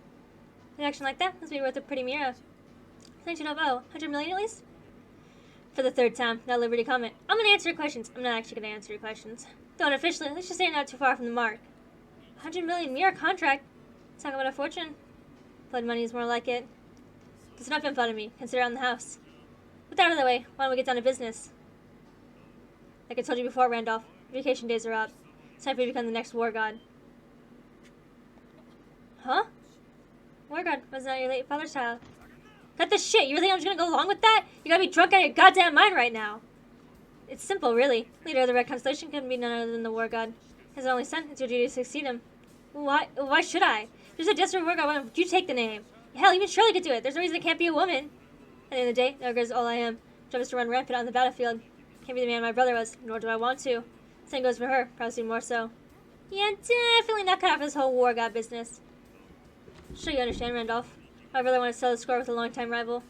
S1: An action like that must be worth a pretty mirror. 100 million at least? For the third time, now Liberty comment. I'm gonna answer your questions. I'm not actually gonna answer your questions. Though unofficially, let's just say not too far from the mark. 100 million mirror contract? Talk about a fortune. Blood money is more like it. There's enough info to me. Consider it on the house. With that out of the way, why don't we get down to business? Like I told you before, Randolph, vacation days are up. It's time for you to become the next war god. Huh? War god? Wasn't that your late father's child? Cut the shit! You really I'm just gonna go along with that? You gotta be drunk out of your goddamn mind right now! It's simple, really. Leader of the Red Constellation couldn't be none other than the war god. His only son, it's your duty to succeed him. Why should I? If there's a desperate war god, why don't you take the name? Hell, even Shirley could do it. There's no reason it can't be a woman. At the end of the day, no good is all I am. Job is to run rampant on the battlefield. Can't be the man my brother was, nor do I want to. Same goes for her, probably more so. Yeah, definitely not cut out for this whole war god business. Sure you understand, Randolph. My brother wanted to settle the score with a longtime rival.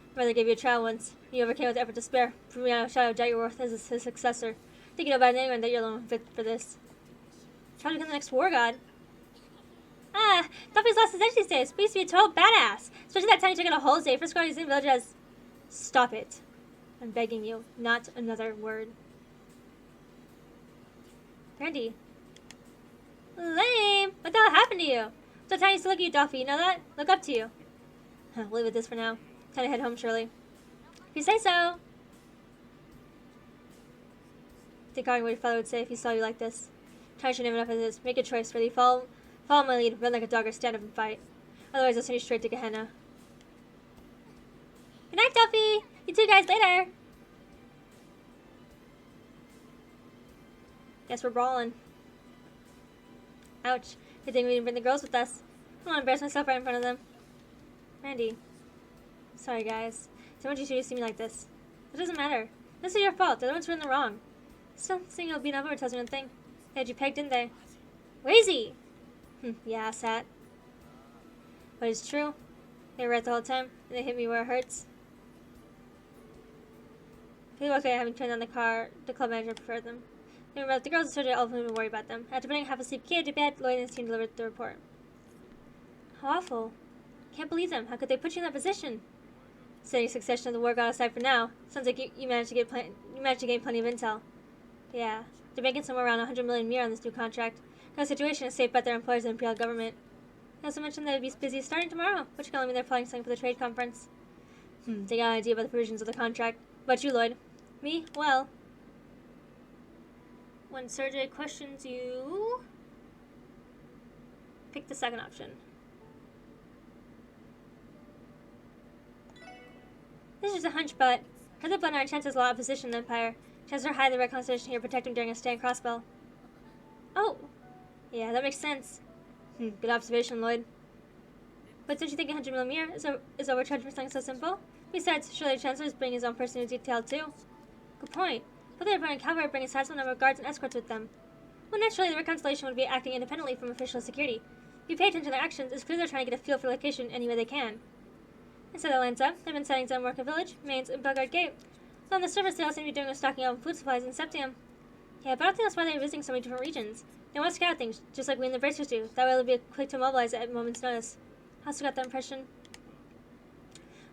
S1: My brother gave you a trial once. You overcame with effort to spare, proving out a shadow of doubt your worth as his successor. Thinking about anyone that you're alone fit for this. Try to become the next war god. Ah, Duffy's lost his edge these days, but he used to be a total badass. Especially that time he took out a whole day for scoring his village as... Stop it. I'm begging you, not another word. Randy. Lame! What the hell happened to you? So time used to look at you, Duffy, you know that? Look up to you. We'll leave with this for now. Time to head home, Shirley. If you say so. Think what your father would say if he saw you like this. Time should name enough as it is. Make a choice, whether you follow my lead, run like a dog, or stand up and fight. Otherwise, I'll send you straight to Gehenna. Good night, Duffy! You two guys later! Guess we're brawling. Ouch. Good thing we didn't bring the girls with us. I don't want to embarrass myself right in front of them. Randy. Sorry, guys. So much you should see me like this. It doesn't matter. This is your fault. They're the ones who are in the wrong. Still, seeing you'll beat up over tells me one thing. They had you pegged, didn't they? Lazy! Yeah, sat. But it's true. They were right the whole time, and they hit me where it hurts. People okay having turned on the club manager preferred them. They were about the girls and started all of them to worry about them. After putting half asleep kid to bed, Lloyd and his team delivered the report. How awful. Can't believe them. How could they put you in that position? Setting succession of the war god aside for now, sounds like you managed to gain plenty of intel. Yeah. They're making somewhere around 100 million mir on this new contract. No situation is safe by their employers and the Imperial government. They also mentioned that it'd be busy starting tomorrow, which can only mean they're planning something for the trade conference. They got an idea about the provisions of the contract. But you, Lloyd? Me? Well... When Sergey questions you... Pick the second option. This is just a hunch, but... Heard that Blood Iron Chance has a lot of opposition in the Empire. Chances are high the Red Constellation here protect him during a stand crossbow. Oh! Yeah, that makes sense. Good observation, Lloyd. But don't you think 100 millimeter is overcharged for something so simple? Besides, surely the Chancellor is bringing his own person into detail too. Good point. But the Red Cavalry bring a sizable number of guards and escorts with them. Well, naturally, the Red Constellation would be acting independently from official security. If you pay attention to their actions, it's clear they're trying to get a feel for the location any way they can. Inside Atlanta, they've been setting down Market Village, Mainz, and Belgrade Gate. Though on the surface, they all seem to be doing is stocking up on food supplies in Septium. Yeah, but I don't think that's why they're visiting so many different regions. They want to scout things, just like we and the Bracers do. That way they'll be quick to mobilize at a moment's notice. I also got that impression.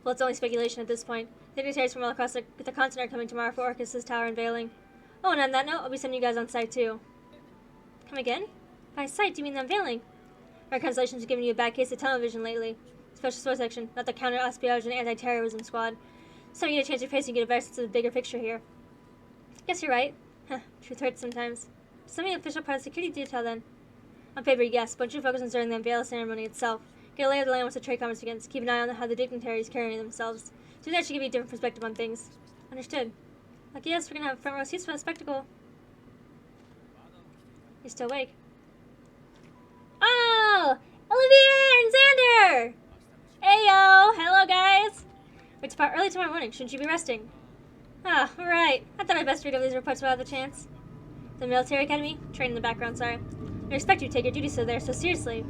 S1: Well, it's only speculation at this point. Dignitaries from all across the continent are coming tomorrow for Orcus's tower unveiling. Oh, and on that note, I'll be sending you guys on site too. Come again? By site, do you mean the unveiling? Our constellations have given you a bad case of television lately. Special Source Section, not the counter-espionage and anti-terrorism squad. So you need to change your face and get a better sense of the bigger picture here. Guess you're right. Huh, truth hurts sometimes. Send me an official part of the security detail then. On paper, yes, but you focus on during the unveil ceremony itself. Get a lay of the land once the trade conference begins. Keep an eye on how the dignitaries carry themselves. So that should give you a different perspective on things. Understood. Like, yes, we're gonna have front row seats for the spectacle. You're still awake. Oh! Olivier and Xander! Ayo! Hello, guys! We depart early tomorrow morning. Shouldn't you be resting? Ah, right. I thought I'd best read over these reports without the chance. The military academy? Trained in the background, sorry. I expect you to take your duties there so seriously.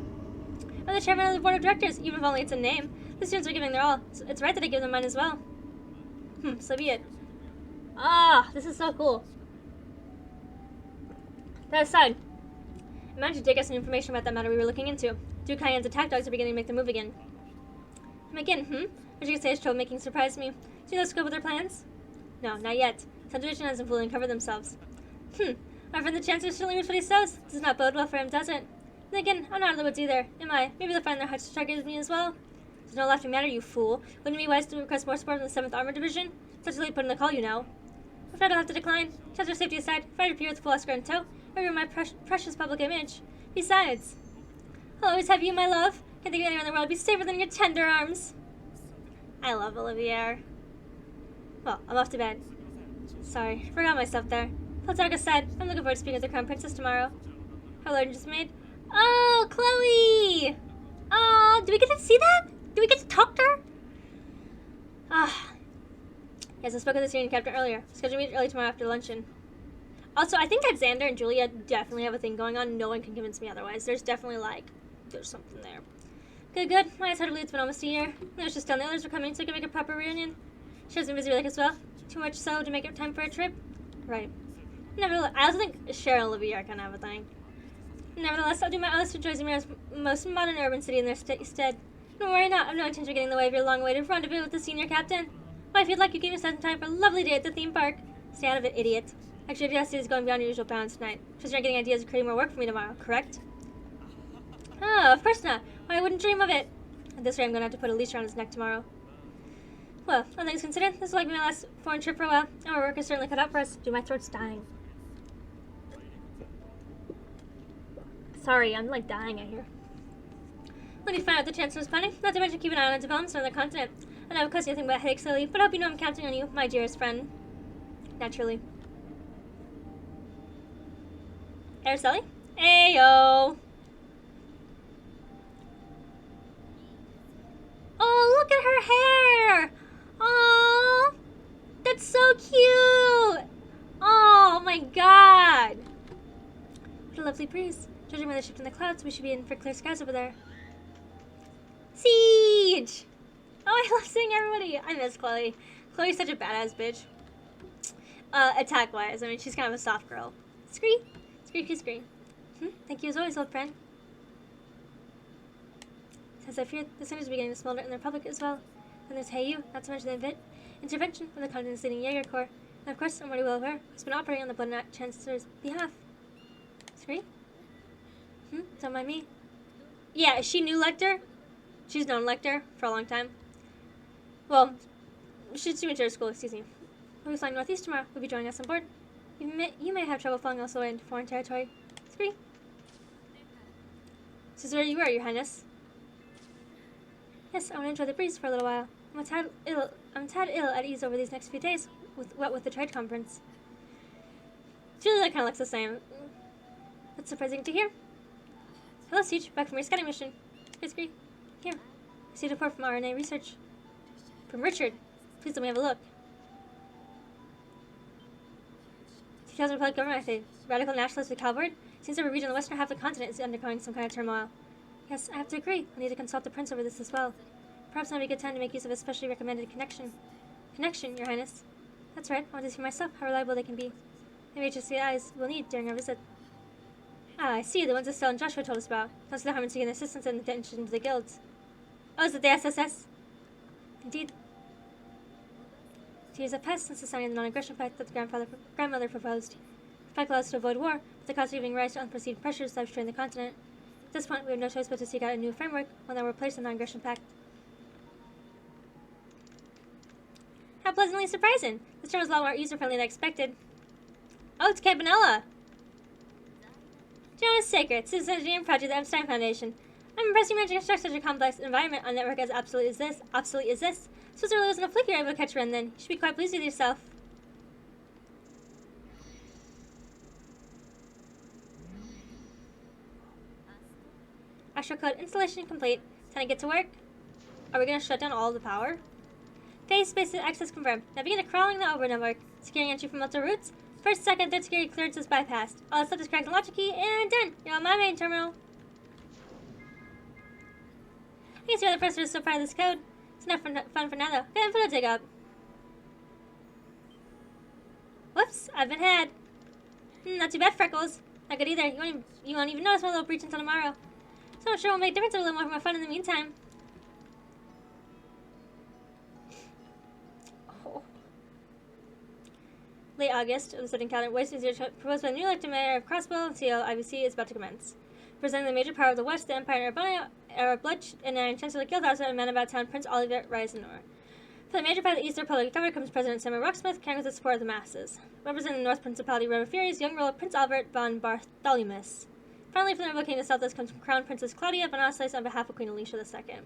S1: I'm the chairman of the board of directors, even if only it's a name. The students are giving their all. So it's right that I give them mine as well. So be it. Ah, this is so cool. That aside, I managed to dig us some information about that matter we were looking into. Duke Hyan's attack dogs are beginning to make the move again. What you could say is trouble making surprised me. Do you know the scope of their plans? No, not yet. Some division hasn't fully uncovered themselves. My friend the Chancellor certainly reads what he says. Does not bode well for him, does it? Then again, I'm not out of the woods either, am I? Maybe they'll find their hearts to target me as well. There's no laughing matter, you fool. Wouldn't it be wise to request more support from the 7th Armored Division? Such a late put in the call, you know. I'm afraid I'll have to decline. Chancellor safety aside, if I appear with full escort in tow, I ruin my precious public image. Besides, I'll always have you, my love. Can't think of anyone in the world be safer than your tender arms. I love Olivier. Well, I'm off to bed. Sorry, forgot myself there. Platarga said, I'm looking forward to speaking with the Crown Princess tomorrow. Her lord just made. Oh, Chloe! Oh, do we get to see that? Do we get to talk to her? Yes, I spoke with the senior captain earlier. Scheduled to meet early tomorrow after luncheon. Also, I think that Xander and Julia definitely have a thing going on. No one can convince me otherwise. There's definitely, there's something there. Good. Nice, hardly. It's been almost a year. I was just telling the others were coming so I can make a proper reunion. She has been busy like as well. Too much so to make it time for a trip. Right. Nevertheless, I also think Cheryl and Olivia are kind of have a thing. Nevertheless, I'll do my utmost to enjoy Zamira's most modern urban city in their stead. Don't worry not. I've no intention of getting in the way of your long-awaited rendezvous with the senior captain. Why, if you'd like, you can even set some time for a lovely day at the theme park. Stay out of it, idiot. Actually, curiosity is going beyond your usual bounds tonight. Just you're getting ideas of creating more work for me tomorrow, correct? Oh, of course not. Why, I wouldn't dream of it. At this rate, I'm going to have to put a leash around his neck tomorrow. Well, all things considered, this will likely be my last foreign trip for a while. Our work is certainly cut out for us. Dude, my throat's dying. Sorry, I'm dying out here. When you find out the Chancellor's planning, not to mention keep an eye on the developments on the continent. I know it costs you nothing but headaches lately, but I hope you know I'm counting on you, my dearest friend. Naturally. Araceli? Ayo! Oh, look at her hair! Oh, that's so cute! Oh my god! What a lovely breeze. Judging by the shift in the clouds, we should be in for clear skies over there. Siege! Oh, I love seeing everybody. I miss Chloe. Chloe's such a badass bitch. Attack-wise, I mean, she's kind of a soft girl. Scree. Thank you as always, old friend. As I feared, the sun is beginning to smolder in the Republic as well. And there's Heyu, not to mention the intervention from the continent's leading Jaeger Corps. And of course, I'm already well aware who's been operating on the Blood Chancellor's behalf. Scree? Don't mind me. Yeah, is she new Lecter? She's known Lecter for a long time. Well, she's doing to school, excuse me. We'll be flying northeast tomorrow. We'll be joining us on board. You may have trouble flying us away into foreign territory. Scree? This is where you are, Your Highness. Yes, I want to enjoy the breeze for a little while. I'm a tad ill at ease over these next few days, with the trade conference. Julia kind of looks the same. That's surprising to hear. Hello, Siege. Back from your scouting mission. Here's Gree. Here. I see a report from RNA research. From Richard. Please let me have a look. 2000 Republic government, I say. Radical nationalist with Calvard. Seems every region in the western half of the continent is undergoing some kind of turmoil. Yes, I have to agree. I need to consult the prince over this as well. Perhaps now would be a good time to make use of a specially recommended connection. Connection, Your Highness. That's right. I want to see for myself how reliable they can be. Maybe just the eyes we'll need during our visit. Ah, I see. The ones Estelle and Joshua told us about. Those are the harm in seeking assistance and attention to the guilds. Oh, is it the SSS? Indeed. To use a pest since the signing of the non-aggression pact that the grandmother proposed. The pact allows us to avoid war, but the cost of giving rise to unperceived pressures that have strained the continent. At this point, we have no choice but to seek out a new framework, one that will replace the non-aggression pact. How pleasantly surprising! This term was a lot more user-friendly than I expected. Oh, it's Campanella! Jonas Sacred, Citizen Engineering Project at the Epstein Foundation. I'm impressed you managed to construct such a complex environment on a network as obsolete as this. Suppose there really wasn't a flick you were able to catch Ren then. You should be quite pleased with yourself. Astral code installation complete. Time to get to work. Are we going to shut down all the power? Phase space access confirmed. Now begin crawling the over network. Securing entry from multiple routes. First, second, third security clearances bypassed. All that's left is crack the logic key, and done! You're on my main terminal. I can see why the professor is so proud of this code. It's enough fun for now, though. Got info to dig up. Whoops, I've been had. Not too bad, Freckles. Not good either. You won't even notice my little breach until tomorrow. So I'm sure it will make a difference a little more fun in the meantime. Oh. Late August, of the studying calendar, Waste Museum proposed by the new elected mayor of Crosswell and CL IBC is about to commence. Presenting the major power of the West, the Empire and Urbana are bloodshed and an Chancellor Guildhouse and man about town, Prince Oliver Reisenor. For the major part of the East Republic government comes President Samuel Rocksmith, carrying with the support of the masses. Representing the North Principality Roman Furies, young ruler Prince Albert von Bartholomeus. Finally, from the rebel king of the Southwest comes Crown Princess Claudia Bonacieux on behalf of Queen Alicia II. At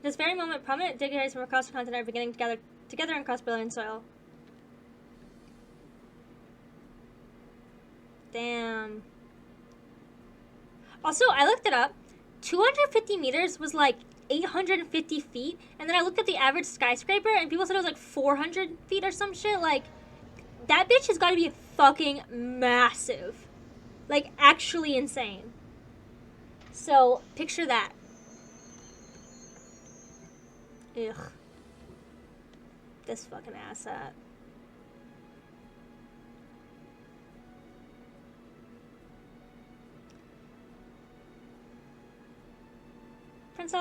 S1: this very moment, prominent dignitaries from across the continent are beginning to gather together on cross-Brilliant soil. Damn. Also, I looked it up. 250 meters was like 850 feet, and then I looked at the average skyscraper, and people said it was like 400 feet or some shit. Like, that bitch has got to be fucking massive. Like, actually insane. So, picture that. Ugh. This fucking asset. Prince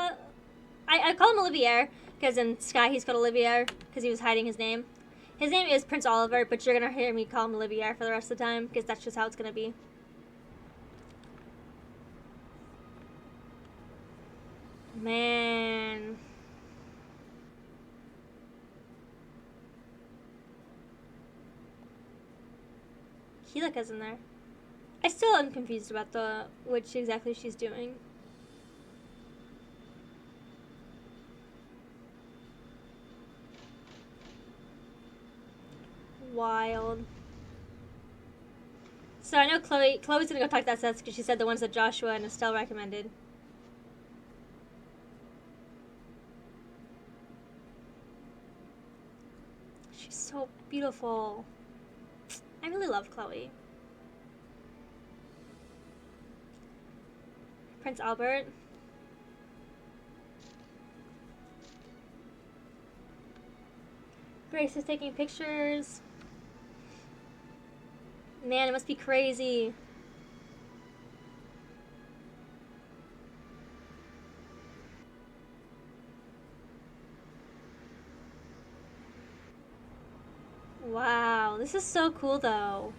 S1: I call him Olivier, because in Sky he's called Olivier, because he was hiding his name. His name is Prince Oliver, but you're going to hear me call him Olivier for the rest of the time, because that's just how it's going to be. Man. Hilika's in there. I still am confused about which exactly she's doing. Wild. So I know Chloe's gonna go talk to that sets because she said the ones that Joshua and Estelle recommended. She's so beautiful. I really love Chloe. Prince Albert. Grace is taking pictures. Man, it must be crazy. Wow, this is so cool though.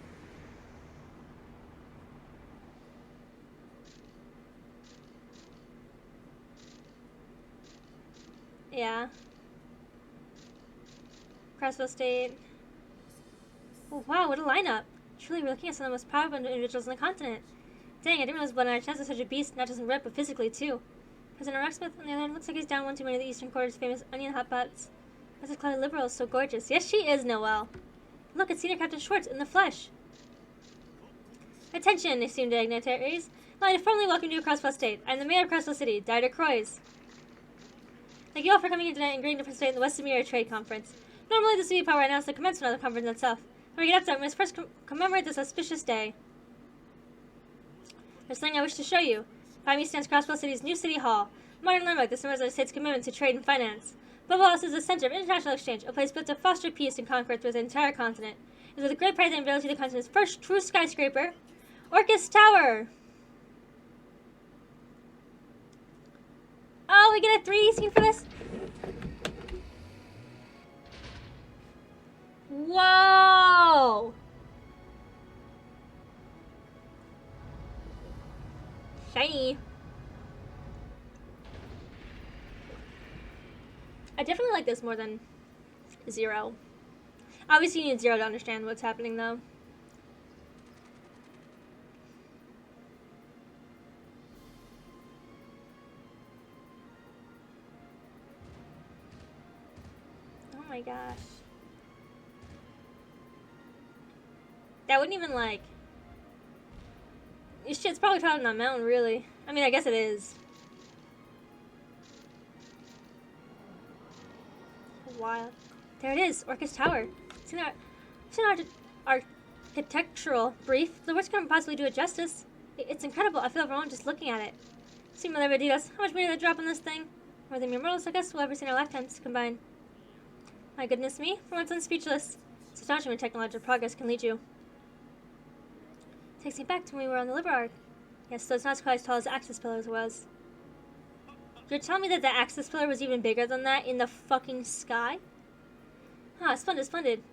S1: Yeah. Crossville State. Oh, wow, what a lineup. Truly, we're looking at some of the most powerful individuals on the continent. Dang, I didn't realize what our chance of such a beast, not just in rep, but physically, too. President Rocksmith, on the other hand, looks like he's down one too many of the Eastern Quarter's famous onion hot pots. Mrs. Claudia Liberal is so gorgeous. Yes, she is, Noelle. Look, it's Senior Captain Schwartz in the flesh. Attention, esteemed dignitaries. I'd like to formally welcome you to Crossville State. I'm the mayor of Crossville City, Dieter Croix. Thank you all for coming here tonight and agreeing to participate in the West Mirror Trade Conference. Normally, this would be a part where I announce the commencement of the conference itself. When we get up to it, we must first commemorate this auspicious day. There's something I wish to show you. By me stands Crossville City's new City Hall. Modern landmark that symbolizes the state's commitment to trade and finance. Above all, is the center of international exchange, a place built to foster peace and concord through the entire continent. It is with great pride that unveiled to the continent's first true skyscraper, Orcus Tower. Oh, we get a 3D scene for this? Whoa! Shiny. I definitely like this more than 0. Obviously you need 0 to understand what's happening though. Oh my gosh. That wouldn't even like... This shit's probably taller than that mountain, really. I mean, I guess it is. Wild. There it is, Orcus Tower. It's an architectural brief. The words can't possibly do it justice. It's incredible. I feel overwhelmed just looking at it. Similar videos. How much money did they drop on this thing? More than mere mortals, I guess, we'll ever see in our lifetimes combined. My goodness me, for once I'm speechless. It's astonishing when technological progress can lead you. Takes me back to when we were on the Liver Arc. Yes, so it's not quite as tall as the Axis Pillar was. You're telling me that the Axis Pillar was even bigger than that in the fucking sky? Ah, splendid, splendid.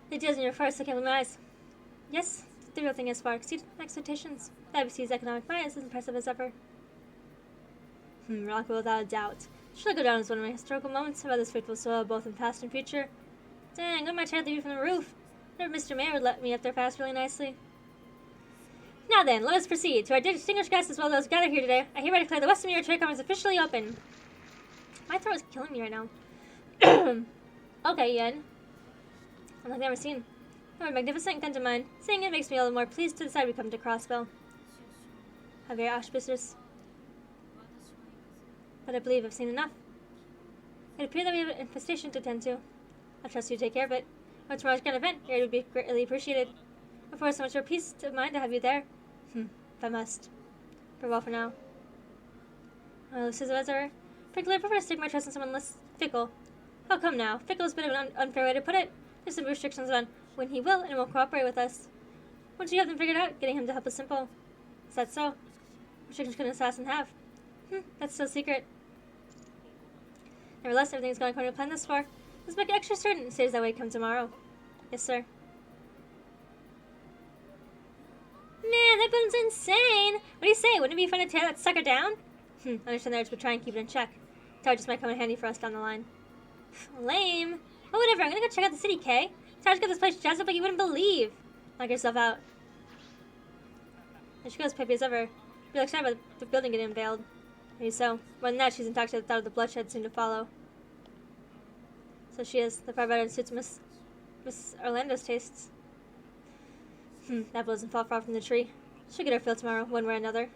S1: The deals in your forest, I can't believe my eyes. Yes, the real thing has far exceeded my expectations. The IBC's economic might is as impressive as ever. Rockville without a doubt. Should I go down as one of my historical moments about this fateful soil, both in past and future? Dang, I might try to leave from the roof. Never Mr. Mayor would let me up there fast really nicely. Now then, let us proceed. To our distinguished guests as well as those gathered here today, I hereby declare the Western Mirror Trade Conference officially open. My throat is killing me right now. Okay, Yen. I'm like never seen. You are a magnificent friend of mine. Saying it makes me all the more pleased to decide we come to Crossville. How very auspicious. But I believe I've seen enough. It appears that we have an infestation to attend to. I trust you to take care of it. When tomorrow's grand event, it would be greatly appreciated. Of course, so much more peace of mind to have you there. If I must. Farewell for now. Oh, this is as ever. Frankly, I prefer to stick my trust in someone less fickle. Oh, come now. Fickle is a bit of an unfair way to put it. There's some restrictions on when he will and won't cooperate with us. Once you have them figured out, getting him to help is simple. Is that so? What restrictions could an assassin have? That's still secret. Nevertheless, everything's going according to plan thus far. Let's make it extra certain it stays that way come tomorrow. Yes, sir. Man, that building's insane! What do you say? Wouldn't it be fun to tear that sucker down? I understand there, but try and keep it in check. Tower just might come in handy for us down the line. Lame. Oh, whatever. I'm gonna go check out the city, Kay. Tower's got this place jazzed up like you wouldn't believe. Knock yourself out. And she goes peppy as ever. You're excited about the building getting unveiled. Maybe so. More than that, she's intoxicated at the thought of the bloodshed soon to follow. So she is. The far better suits Miss Orlando's tastes. That apple doesn't fall far from the tree. She'll get her fill tomorrow, one way or another.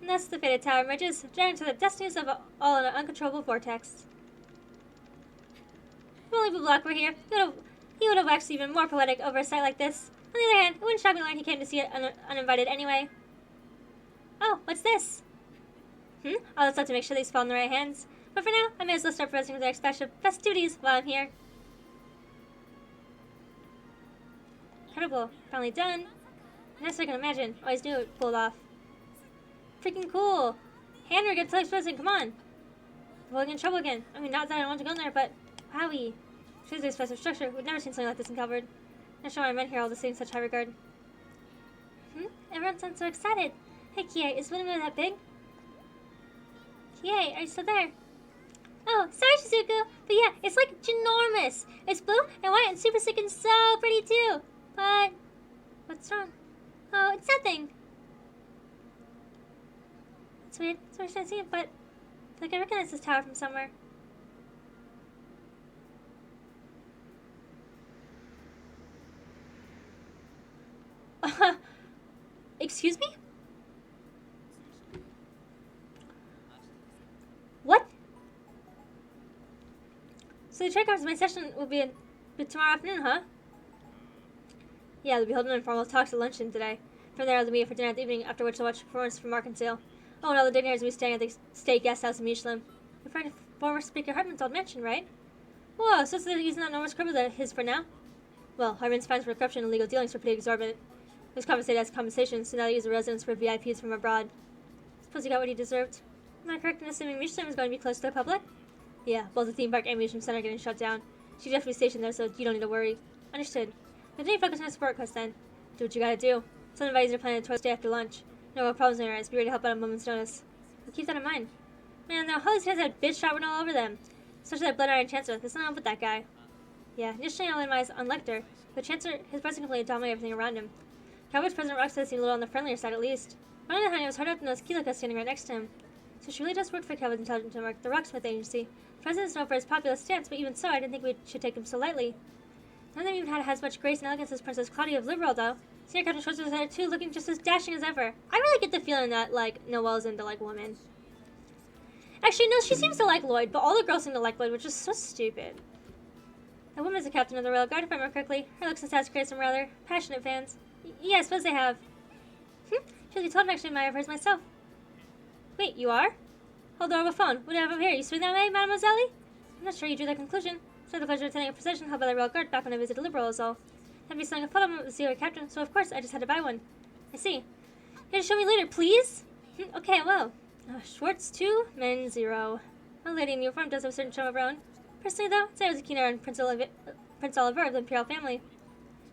S1: And thus the fated tower emerges, dragged to the destinies of all in an uncontrollable vortex. If only Blue Block were here, he would have waxed even more poetic over a sight like this. On the other hand, it wouldn't shock me to learn he came to see it uninvited anyway. Oh, what's this? I'll just have to make sure these fall in the right hands. But for now, I may as well start presenting the next batch of festivities while I'm here. Incredible. Finally done. Yes, I can imagine. Always knew it pulled off. Freaking cool. Henry, get to present. Come on. We'll get in trouble again. I mean, not that I want to go in there, but wowie. Shows the expressive structure. We've never seen something like this uncovered. Not sure why men here all the same such high regard. Everyone sounds so excited. Hey, Kie, is Winnie really that big? Kie, are you still there? Oh, sorry, Shizuku. But yeah, it's like ginormous. It's blue and white and super sick and so pretty too. But what's wrong? Oh, it's nothing. It's weird. So I shouldn't see it, but I feel like I recognize this tower from somewhere. Excuse me? What? So the trade conference session will be tomorrow afternoon, huh? Yeah, they'll be holding informal talks at luncheon today. From there, they'll meet for dinner at the evening, after which they'll watch a performance from Mark and Sale. Oh, and all the dignitaries will be staying at the state guest house in Michelin. Referring to former Speaker Hartman's old mansion, right? Whoa, so he's not enormous crib of his for now? Well, Hartman's fines for corruption and illegal dealings are pretty exorbitant. He was compensated as compensation, so now they use a residence for VIPs from abroad. Suppose he got what he deserved. Am I correct in assuming Michelin was going to be close to the public? Yeah, both the theme park and amusement center are getting shut down. She'd have to be stationed there, so you don't need to worry. Understood. Continue focus on support quest then. Do what you gotta do. Some advisors are planning a tour stay after lunch. No more problems in your eyes. Be ready to help out at a moment's notice. We'll keep that in mind. Man, though, Holly's kids had bitch shot written all over them. Especially that Blood Iron Chancellor. There's nothing up with that guy. Yeah, initially I relied on Lecter, but Chancellor, his presence completely dominated everything around him. Cowboy's President Roxas seemed a little on the friendlier side at least. On the other hand, it was hard enough to notice Keelika standing right next to him. So she really does work for Cowboy's Intelligence Network, the Rocksmith Agency. The President's known for his populist stance, but even so, I didn't think we should take him so lightly. None of them even had as much grace and elegance as Princess Claudia of Liberal, though. Senior Captain Schwartz was there too, looking just as dashing as ever. I really get the feeling that, like, Noelle's into, like, women. Actually, no, she seems to like Lloyd, but all the girls seem to like Lloyd, which is so stupid. The woman is the captain of the Royal Guard, if I remember correctly. Her looks and stats create some rather passionate fans. Yeah, I suppose they have. Truth be told, I'm actually admirer of hers myself. Wait, you are? Hold the phone. What do you have up here? You swing that way, Mademoiselle? I'm not sure you drew that conclusion. So I had the pleasure of attending a procession held by the Royal Guard back when I visited Liberal is all. Had me selling a photo with the CEO captain, so of course I just had to buy one. I see. Can you show me later, please? Okay, well. Schwartz 2, men 0. A lady in uniform does have a certain charm of her own. Personally, though, I'd say I was a keen eye on Prince Oliver of the Imperial family.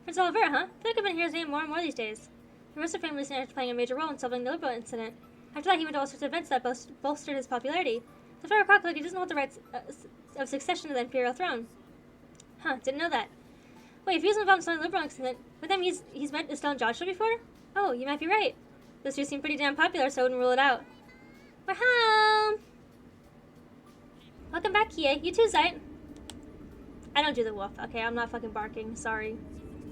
S1: Prince Oliver, huh? I feel like I've been hearing his name more and more these days. The Rosa family recently started playing a major role in solving the Liberal incident. After that, he went to all sorts of events that bolstered his popularity. So far, he doesn't hold the rights of succession to the Imperial throne. Huh, didn't know that. Wait, if he was involved in some Liberal incident, with him he's met Estelle and Joshua before? Oh, you might be right. Those two seem pretty damn popular, so I wouldn't rule it out. We're home! Welcome back, Kie. You too, Zite. I don't do the wolf. Okay, I'm not fucking barking. Sorry.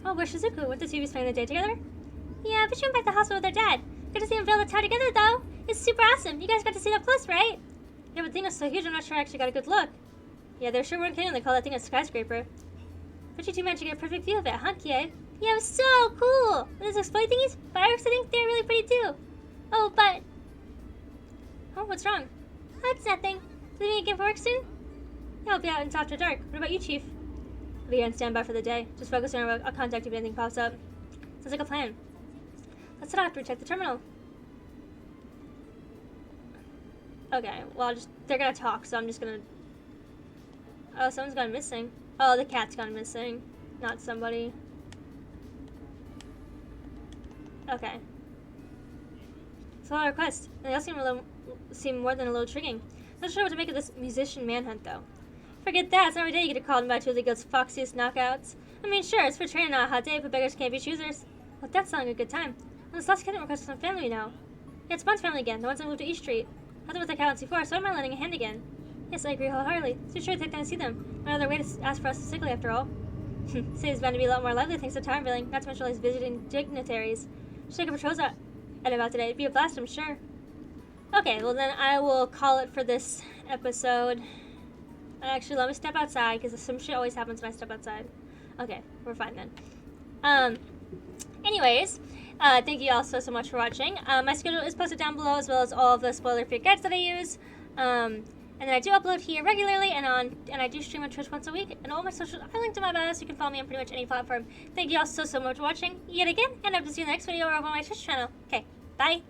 S1: Oh, where's Shizuku? Went the TV spending the day together? Yeah, but she went back to the hospital with her dad. Good to see them build the tower together, though. It's super awesome. You guys got to see it up close, right? Yeah, but the thing is so huge, I'm not sure I actually got a good look. Yeah, they sure weren't kidding when they call that thing a skyscraper. But you two managed to get a perfect view of it, huh, Kie? Yeah, it was so cool. And those exploding thingies, fireworks, I think they're really pretty too. Oh, but... Oh, what's wrong? Oh, it's nothing. Leaving again for work soon? Yeah, I'll be out until after dark. What about you, Chief? I'll be here on standby for the day. Just focus on I'll contact you if anything pops up. Sounds like a plan. Let's head off to check the terminal. Okay, well, they're gonna talk, so I'm just gonna... Oh, someone's gone missing. Oh, the cat's gone missing. Not somebody. Okay. It's a lot of requests. They all seem more than a little intriguing. Not sure what to make of this musician manhunt, though. Forget that. It's not every day you get called by two of the guild's foxiest knockouts. I mean, sure, it's for training on a hot day, but beggars can't be choosers. Well, that's sounding a good time. And this last captain requested some family now. Yeah, it's Bond's family again, the ones that moved to East Street. I've been with the captains before, so I don't mind lending a hand again. Yes, I agree wholeheartedly. So be sure to take time to see them. No other way to ask for us to sickly, after all. City's bound to be a lot more lively thanks to town building, not to mention all these visiting dignitaries. Should take a patrols out at about today. It'd be a blast, I'm sure. Okay, well then I will call it for this episode. Actually, let me step outside, because some shit always happens when I step outside. Okay, we're fine then. Anyways, thank you all so much for watching. My schedule is posted down below, as well as all of the spoiler-free guides that I use. And then I do upload here regularly, and I do stream on Twitch once a week. And all my socials are linked in my bio, so you can follow me on pretty much any platform. Thank you all so much for watching yet again, and I hope to see you in the next video or on my Twitch channel. Okay, bye!